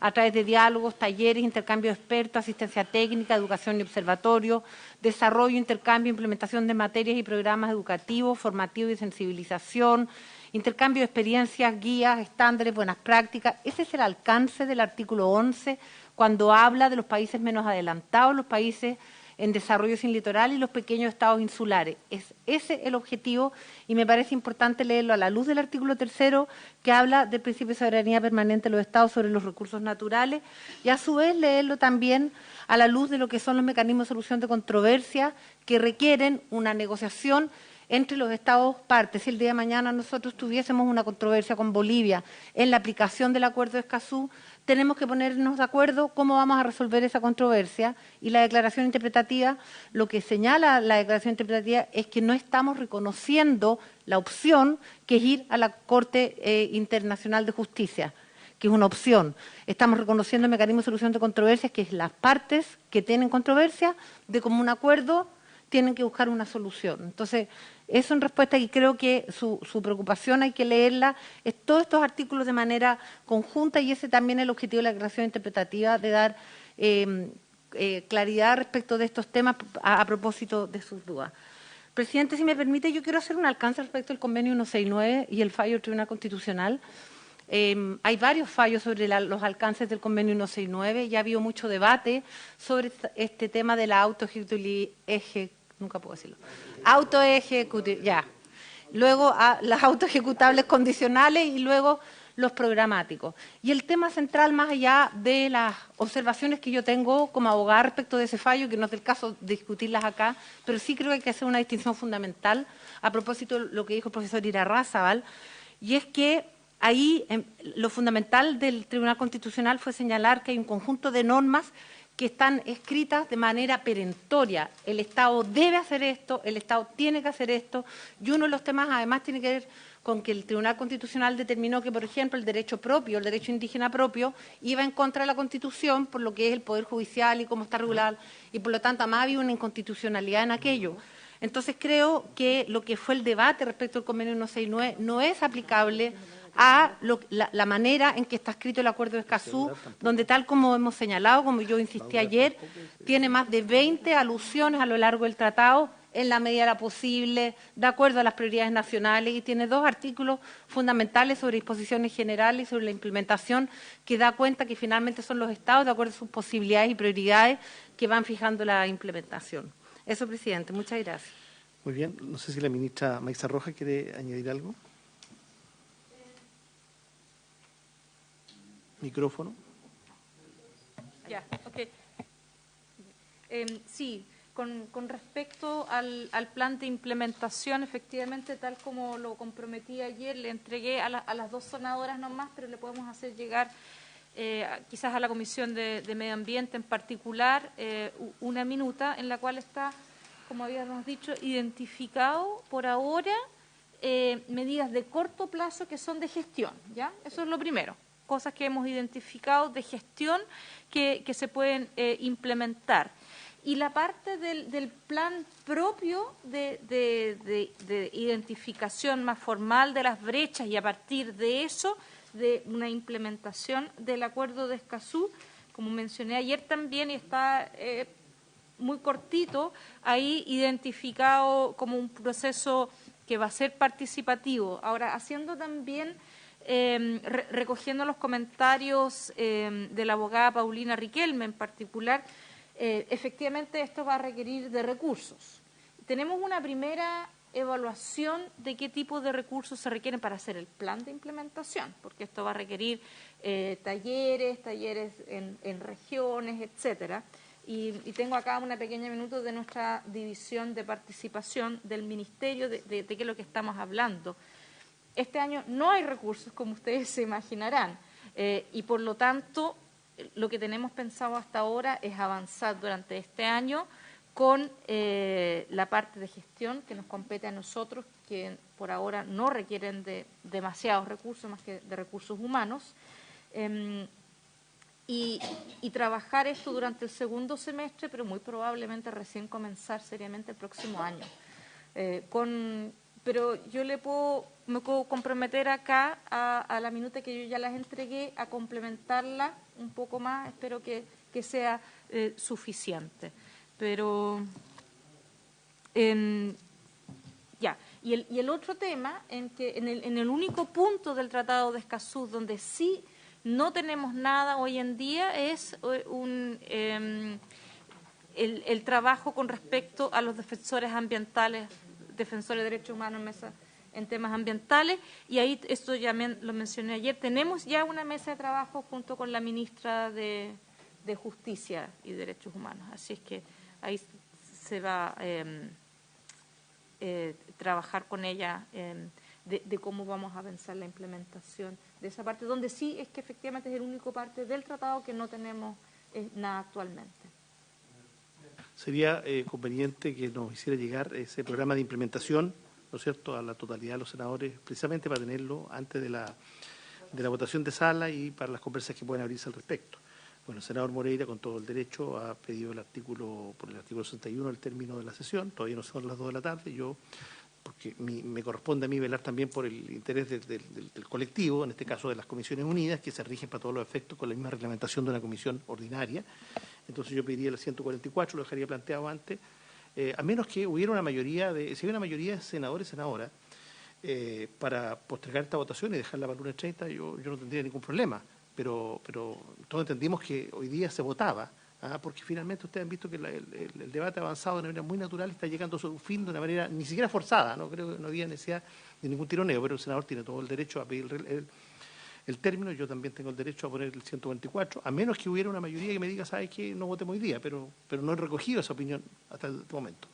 a través de diálogos, talleres, intercambio de expertos, asistencia técnica, educación y observatorio, desarrollo, intercambio, implementación de materias y programas educativos, formativos y sensibilización, intercambio de experiencias, guías, estándares, buenas prácticas. Ese es el alcance del artículo 11 cuando habla de los países menos adelantados, los países en desarrollo sin litoral y los pequeños estados insulares. Es ese el objetivo y me parece importante leerlo a la luz del artículo 3º que habla del principio de soberanía permanente de los estados sobre los recursos naturales y a su vez leerlo también a la luz de lo que son los mecanismos de solución de controversia que requieren una negociación entre los estados partes. Si el día de mañana nosotros tuviésemos una controversia con Bolivia en la aplicación del Acuerdo de Escazú, tenemos que ponernos de acuerdo cómo vamos a resolver esa controversia y la declaración interpretativa, lo que señala la declaración interpretativa es que no estamos reconociendo la opción que es ir a la Corte Internacional de Justicia, que es una opción. Estamos reconociendo el mecanismo de solución de controversias, que es las partes que tienen controversia de común acuerdo tienen que buscar una solución. Entonces, eso en respuesta, y creo que su preocupación hay que leerla, es todos estos artículos de manera conjunta y ese también es el objetivo de la declaración interpretativa, de dar claridad respecto de estos temas a propósito de sus dudas. Presidente, si me permite, yo quiero hacer un alcance respecto al convenio 169 y el fallo del Tribunal Constitucional. Hay varios fallos sobre los alcances del convenio 169, ya ha habido mucho debate sobre este tema de la las autoejecutables condicionales y luego los programáticos. Y el tema central, más allá de las observaciones que yo tengo como abogada respecto de ese fallo, que no es del caso de discutirlas acá, pero sí creo que hay que hacer una distinción fundamental a propósito de lo que dijo el profesor Irarrázaval, y es que ahí lo fundamental del Tribunal Constitucional fue señalar que hay un conjunto de normas que están escritas de manera perentoria. El Estado debe hacer esto, el Estado tiene que hacer esto, y uno de los temas además tiene que ver con que el Tribunal Constitucional determinó que, por ejemplo, el derecho propio, el derecho indígena propio, iba en contra de la Constitución por lo que es el Poder Judicial y cómo está regulado, y por lo tanto además había una inconstitucionalidad en aquello. Entonces creo que lo que fue el debate respecto al convenio 169 no es aplicable a la manera en que está escrito el acuerdo de Escazú, donde tal como hemos señalado, como yo insistí ayer, tiene más de 20 alusiones a lo largo del tratado, en la medida de lo posible, de acuerdo a las prioridades nacionales, y tiene 2 artículos fundamentales sobre disposiciones generales y sobre la implementación, que da cuenta que finalmente son los Estados, de acuerdo a sus posibilidades y prioridades, que van fijando la implementación. Eso, presidente. Muchas gracias. Muy bien. No sé si la ministra Maísa Rojas quiere añadir algo. Micrófono. Ya, ok. Sí, con respecto al plan de implementación, efectivamente, tal como lo comprometí ayer, le entregué a las 2 senadoras nomás, pero le podemos hacer llegar quizás a la Comisión de Medio Ambiente en particular una minuta en la cual está, como habíamos dicho, identificado por ahora medidas de corto plazo que son de gestión, ¿ya? Eso es lo primero. Cosas que hemos identificado de gestión que se pueden implementar. Y la parte del plan propio de identificación más formal de las brechas y a partir de eso, de una implementación del acuerdo de Escazú, como mencioné ayer también, y está muy cortito, ahí identificado como un proceso que va a ser participativo. Ahora, haciendo también... recogiendo los comentarios de la abogada Paulina Riquelme en particular, efectivamente esto va a requerir de recursos. Tenemos una primera evaluación de qué tipo de recursos se requieren para hacer el plan de implementación, porque esto va a requerir talleres en regiones, etcétera. Y tengo acá una pequeña minuto de nuestra división de participación del Ministerio de qué es lo que estamos hablando. Este año no hay recursos, como ustedes se imaginarán, y por lo tanto lo que tenemos pensado hasta ahora es avanzar durante este año con la parte de gestión que nos compete a nosotros, que por ahora no requieren de demasiados recursos, más que de recursos humanos, y trabajar esto durante el segundo semestre, pero muy probablemente recién comenzar seriamente el próximo año. Pero yo me puedo comprometer acá a la minuta que yo ya las entregué, a complementarla un poco más, espero que sea suficiente. Pero ya. Y el otro tema, en el único punto del Tratado de Escazú donde sí no tenemos nada hoy en día, es el trabajo con respecto a los defensores ambientales, defensores de derechos humanos en temas ambientales, y ahí esto ya lo mencioné ayer, tenemos ya una mesa de trabajo junto con la ministra de Justicia y Derechos Humanos, así es que ahí se va a trabajar con ella de cómo vamos a avanzar la implementación de esa parte, donde sí es que efectivamente es el único parte del tratado que no tenemos nada actualmente. Sería conveniente que nos hiciera llegar ese programa de implementación, ¿no es cierto?, a la totalidad de los senadores, precisamente para tenerlo antes de la votación de sala y para las conversas que pueden abrirse al respecto. Bueno, el senador Moreira, con todo el derecho, ha pedido por el artículo 61 el término de la sesión, todavía no son las 2 de la tarde, porque me corresponde a mí velar también por el interés del colectivo, en este caso de las Comisiones Unidas, que se rigen para todos los efectos con la misma reglamentación de una comisión ordinaria. Entonces yo pediría el 144, lo dejaría planteado antes, a menos que hubiera una mayoría si hubiera una mayoría de senadores y senadoras para postergar esta votación y dejarla para el lunes 30, yo no tendría ningún problema, pero todos entendimos que hoy día se votaba, porque finalmente ustedes han visto que el debate ha avanzado de una manera muy natural y está llegando a su fin de una manera ni siquiera forzada, no creo que no había necesidad de ningún tironeo, pero el senador tiene todo el derecho a pedir el término, yo también tengo el derecho a poner el 124, a menos que hubiera una mayoría que me diga, ¿sabes qué? No votemos hoy día, pero no he recogido esa opinión hasta el momento.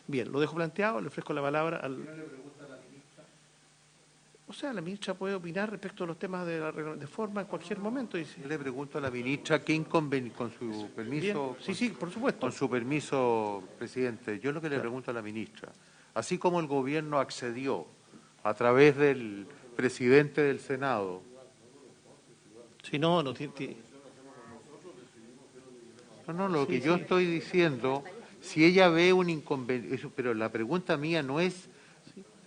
Bien, lo dejo planteado, le ofrezco la palabra al... O sea, la ministra puede opinar respecto a los temas de forma en cualquier momento. Y... Yo le pregunto a la ministra qué inconveniente, con su permiso. Bien. Sí, por supuesto. Con su permiso, presidente. Yo lo que le pregunto a la ministra, así como el gobierno accedió a través del presidente del Senado. Si no, no tiene. No, lo que yo estoy diciendo, si ella ve un inconveniente, pero la pregunta mía no es.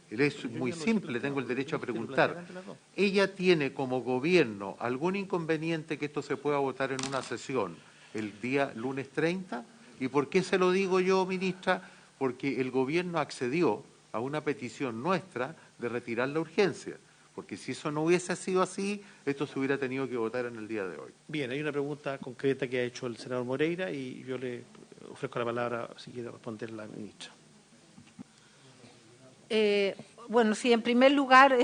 Es muy simple, tengo el derecho a preguntar. ¿Ella tiene como gobierno algún inconveniente que esto se pueda votar en una sesión el día lunes 30? ¿Y por qué se lo digo yo, ministra? Porque el gobierno accedió a una petición nuestra de retirar la urgencia. Porque si eso no hubiese sido así, esto se hubiera tenido que votar en el día de hoy. Bien, hay una pregunta concreta que ha hecho el senador Moreira y yo le ofrezco la palabra si quiere responder la ministra. Bueno, sí, en primer lugar,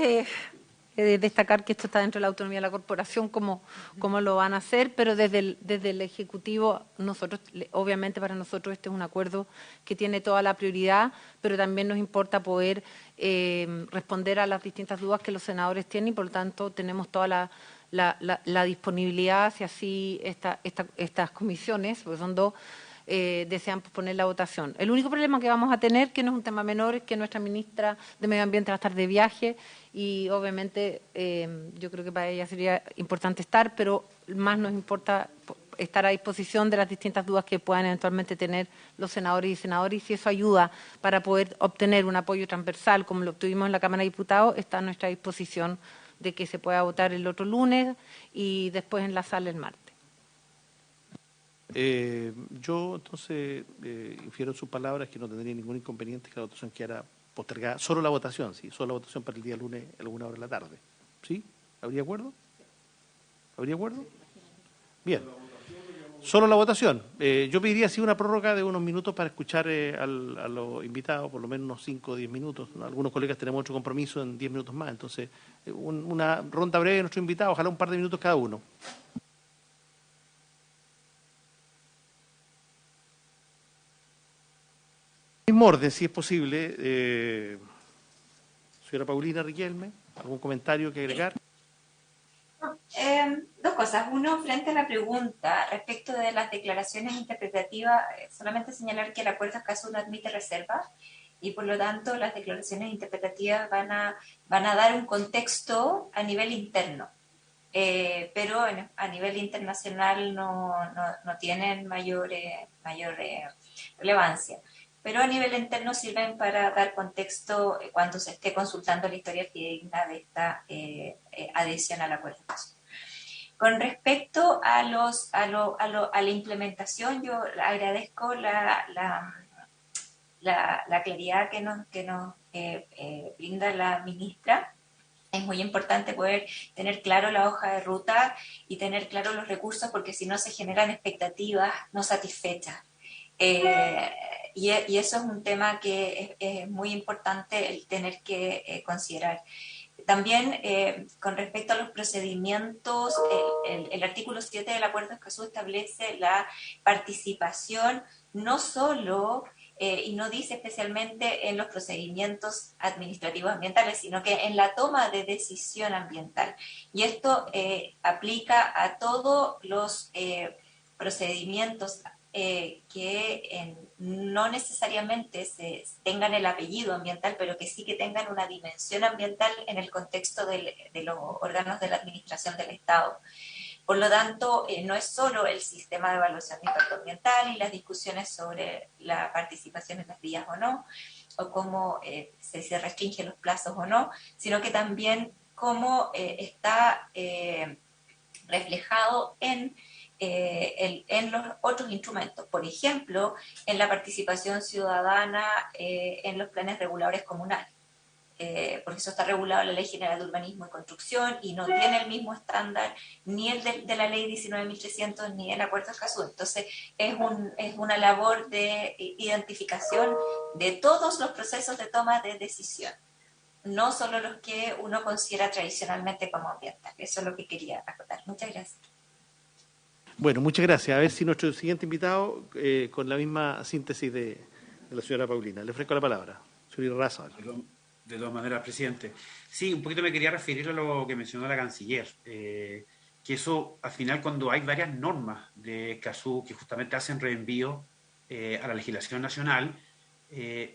destacar que esto está dentro de la autonomía de la corporación, como lo van a hacer, pero desde el Ejecutivo, obviamente para nosotros este es un acuerdo que tiene toda la prioridad, pero también nos importa poder responder a las distintas dudas que los senadores tienen y, por lo tanto, tenemos toda la disponibilidad hacia así estas comisiones, porque son dos, desean posponer la votación. El único problema que vamos a tener, que no es un tema menor, es que nuestra ministra de Medio Ambiente va a estar de viaje y obviamente yo creo que para ella sería importante estar, pero más nos importa estar a disposición de las distintas dudas que puedan eventualmente tener los senadores y senadoras, y si eso ayuda para poder obtener un apoyo transversal como lo obtuvimos en la Cámara de Diputados, está a nuestra disposición de que se pueda votar el otro lunes y después en la sala el martes. Yo entonces infiero en sus palabras que no tendría ningún inconveniente que la votación quedara postergada, solo la votación, sí, solo la votación para el día lunes a alguna hora de la tarde. ¿Sí? ¿Habría acuerdo? ¿Habría acuerdo? Bien. Solo la votación. Yo pediría así una prórroga de unos minutos para escuchar a los invitados, por lo menos unos 5 o 10 minutos. Algunos colegas tenemos otro compromiso en 10 minutos más, entonces una ronda breve de nuestros invitados, ojalá un par de minutos cada uno. Mismo orden, si es posible. Señora Paulina Riquelme, ¿algún comentario que agregar? Dos cosas. Uno, frente a la pregunta respecto de las declaraciones interpretativas, solamente señalar que el acuerdo Escazú no admite reservas y por lo tanto las declaraciones interpretativas van a dar un contexto a nivel interno. Pero a nivel internacional no tienen mayor relevancia. Pero a nivel interno sirven para dar contexto cuando se esté consultando la historia fidedigna de esta adhesión al acuerdo. Con respecto a la implementación, yo agradezco la claridad que nos brinda la ministra. Es muy importante poder tener claro la hoja de ruta y tener claro los recursos, porque si no se generan expectativas no satisfechas. Y eso es un tema que es muy importante el tener que considerar. También, con respecto a los procedimientos, el artículo 7 del Acuerdo Escazú establece la participación no solo, y no dice especialmente en los procedimientos administrativos ambientales, sino que en la toma de decisión ambiental. Y esto aplica a todos los procedimientos que no necesariamente tengan el apellido ambiental, pero que sí que tengan una dimensión ambiental en el contexto de los órganos de la administración del Estado. Por lo tanto, no es solo el sistema de evaluación de impacto ambiental y las discusiones sobre la participación en las vías o no, o cómo se restringen los plazos o no, sino que también cómo está reflejado en los otros instrumentos, por ejemplo, en la participación ciudadana en los planes reguladores comunales, porque eso está regulado en la Ley General de Urbanismo y Construcción y no tiene el mismo estándar ni el de la Ley 19.300 ni el Acuerdo Escazú. Entonces, es una labor de identificación de todos los procesos de toma de decisión. no solo los que uno considera tradicionalmente como ambientales. Eso es lo que quería acotar. Muchas gracias. Bueno, muchas gracias. A ver si nuestro siguiente invitado, con la misma síntesis de la señora Paulina. Le ofrezco la palabra. Señor Raza. De todas maneras, presidente. Sí, un poquito me quería referir a lo que mencionó la canciller, que eso, al final, cuando hay varias normas de Escazú que justamente hacen reenvío a la legislación nacional,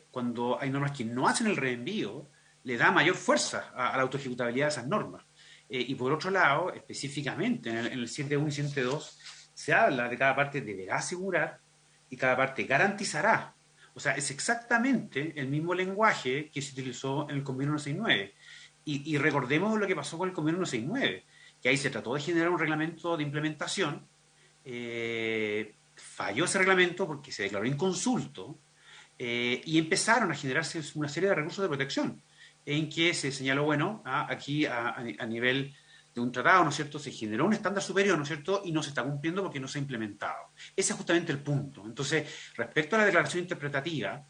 cuando hay normas que no hacen el reenvío, le da mayor fuerza a la autoejecutabilidad de esas normas. Y por otro lado, específicamente en el 7.1 y 7.2, se habla de cada parte deberá asegurar y cada parte garantizará. O sea, es exactamente el mismo lenguaje que se utilizó en el Convenio 169. Y recordemos lo que pasó con el Convenio 169, que ahí se trató de generar un reglamento de implementación, falló ese reglamento porque se declaró inconsulto, y empezaron a generarse una serie de recursos de protección, en que se señaló, bueno, aquí a nivel de un tratado, ¿no es cierto?, se generó un estándar superior, ¿no es cierto?, y no se está cumpliendo porque no se ha implementado. Ese es justamente el punto. Entonces, respecto a la declaración interpretativa,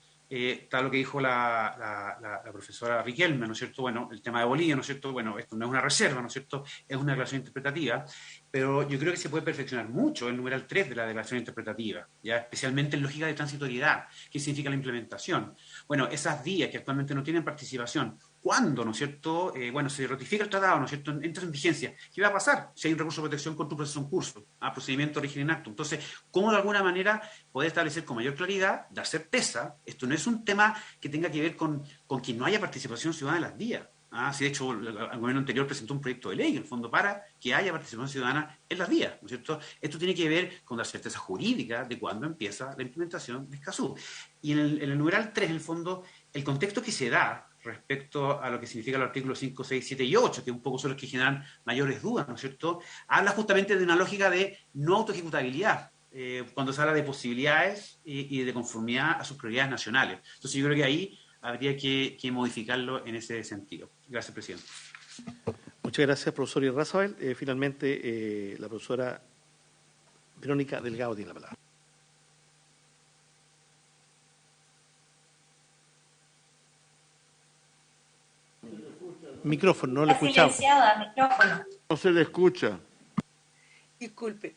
tal lo que dijo la profesora Riquelme, ¿no es cierto?, bueno, el tema de Bolivia, ¿no es cierto?, bueno, esto no es una reserva, ¿no es cierto?, es una declaración interpretativa, pero yo creo que se puede perfeccionar mucho el numeral 3 de la declaración interpretativa, ya especialmente en lógica de transitoriedad, que significa la implementación. Bueno, esas vías que actualmente no tienen participación, ¿cuándo, no es cierto? Bueno, se ratifica el tratado, ¿no es cierto? Entra en vigencia. ¿Qué va a pasar si hay un recurso de protección contra un proceso en curso? Procedimiento origen en acto. Entonces, ¿cómo de alguna manera poder establecer con mayor claridad, dar certeza? Esto no es un tema que tenga que ver con que no haya participación ciudadana en las vías. Sí, de hecho, el gobierno anterior presentó un proyecto de ley, en el fondo, para que haya participación ciudadana en las vías, ¿no es cierto? Esto tiene que ver con la certeza jurídica de cuándo empieza la implementación de Escazú. Y en el numeral 3, en el fondo, el contexto que se da respecto a lo que significa el artículo 5, 6, 7 y 8, que un poco son los que generan mayores dudas, ¿no es cierto? Habla justamente de una lógica de no autoejecutabilidad, cuando se habla de posibilidades y de conformidad a sus prioridades nacionales. Entonces yo creo que ahí habría que modificarlo en ese sentido. Gracias, presidente. Muchas gracias, profesor Irrazabal. Finalmente, la profesora Verónica Delgado tiene la palabra. Micrófono, no le escuchamos. Silenciada, micrófono. No se le escucha. Disculpe.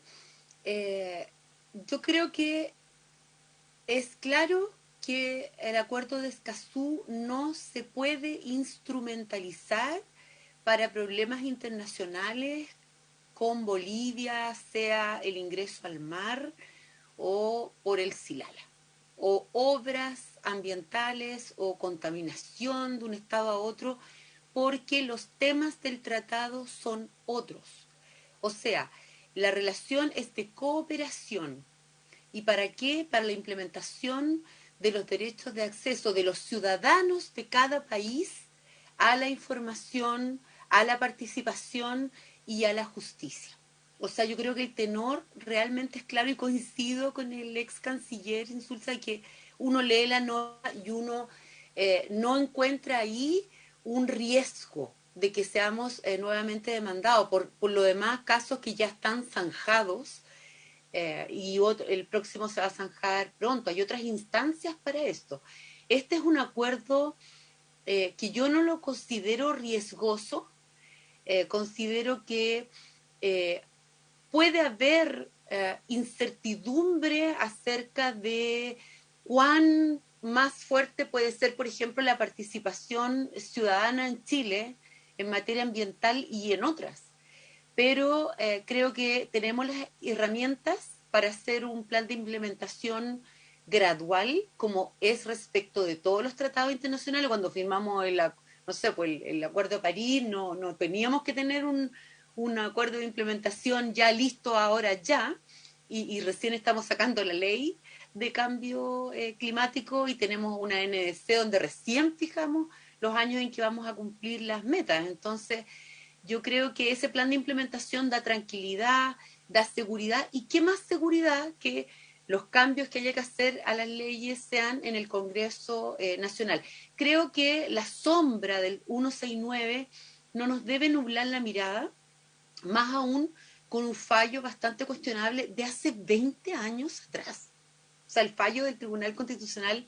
Yo creo que es claro que el acuerdo de Escazú no se puede instrumentalizar para problemas internacionales con Bolivia, sea el ingreso al mar o por el Silala, o obras ambientales o contaminación de un estado a otro, porque los temas del tratado son otros. O sea, la relación es de cooperación. ¿Y para qué? Para la implementación de los derechos de acceso de los ciudadanos de cada país a la información, a la participación y a la justicia. O sea, yo creo que el tenor realmente es claro y coincido con el ex canciller Insulza, que uno lee la nota y uno no encuentra ahí un riesgo de que seamos nuevamente demandados por lo demás casos que ya están zanjados, y el próximo se va a zanjar pronto. Hay otras instancias para esto. Este es un acuerdo que yo no lo considero riesgoso. Considero que puede haber incertidumbre acerca de cuán más fuerte puede ser, por ejemplo, la participación ciudadana en Chile en materia ambiental y en otras. Pero creo que tenemos las herramientas para hacer un plan de implementación gradual, como es respecto de todos los tratados internacionales. Cuando firmamos el Acuerdo de París, no teníamos que tener un acuerdo de implementación ya listo ahora ya, y recién estamos sacando la ley de cambio climático y tenemos una NDC donde recién fijamos los años en que vamos a cumplir las metas. Entonces, yo creo que ese plan de implementación da tranquilidad, da seguridad, y qué más seguridad que los cambios que haya que hacer a las leyes sean en el Congreso Nacional. Creo que la sombra del 169 no nos debe nublar la mirada, más aún con un fallo bastante cuestionable de hace 20 años atrás. O sea, el fallo del Tribunal Constitucional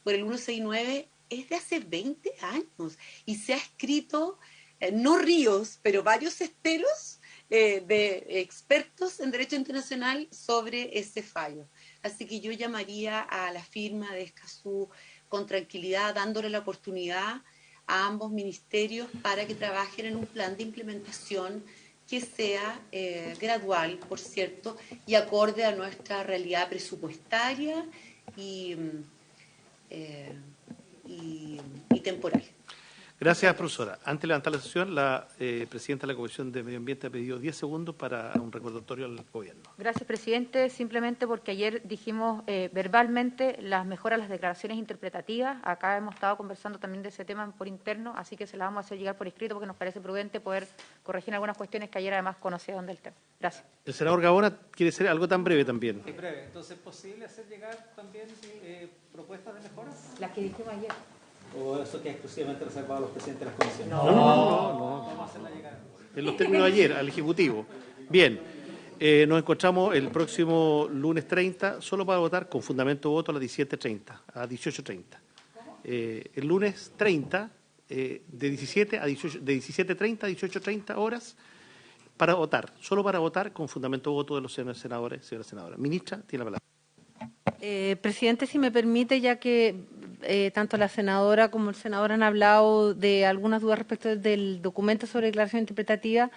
por el 169 es de hace 20 años y se ha escrito, no ríos, pero varios esteros de expertos en derecho internacional sobre ese fallo. Así que yo llamaría a la firma de Escazú con tranquilidad, dándole la oportunidad a ambos ministerios para que trabajen en un plan de implementación que sea gradual, por cierto, y acorde a nuestra realidad presupuestaria y temporal. Gracias, profesora. Antes de levantar la sesión, la presidenta de la Comisión de Medio Ambiente ha pedido 10 segundos para un recordatorio al gobierno. Gracias, presidente. Simplemente porque ayer dijimos verbalmente las mejoras a las declaraciones interpretativas. Acá hemos estado conversando también de ese tema por interno, así que se las vamos a hacer llegar por escrito porque nos parece prudente poder corregir algunas cuestiones que ayer además conocían del tema. Gracias. El senador Gaona quiere ser algo tan breve también. Es breve. Entonces, ¿es posible hacer llegar también propuestas de mejoras? Las que dijimos ayer. ¿O eso que es exclusivamente reservado a los presidentes de las comisiones? No. Vamos a hacerla llegar. En los términos de ayer, al Ejecutivo. Bien, nos encontramos el próximo lunes 30, solo para votar con fundamento de voto a las 17:30, a 18:30. El lunes 30, de 17 a 18, de 17:30 a 18:30 horas, para votar, solo para votar con fundamento de voto de los señores senadores, señora senadora. Ministra, tiene la palabra. Presidente, si me permite, ya que tanto la senadora como el senador han hablado de algunas dudas respecto del documento sobre declaración interpretativa,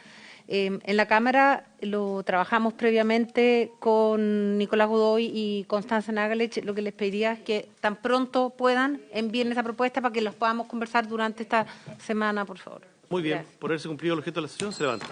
en la Cámara lo trabajamos previamente con Nicolás Godoy y Constanza Nagalech. Lo que les pediría es que tan pronto puedan envíen esa propuesta para que los podamos conversar durante esta semana, por favor. Muy bien, Gracias. por haberse cumplido el objeto de la sesión, se levanta.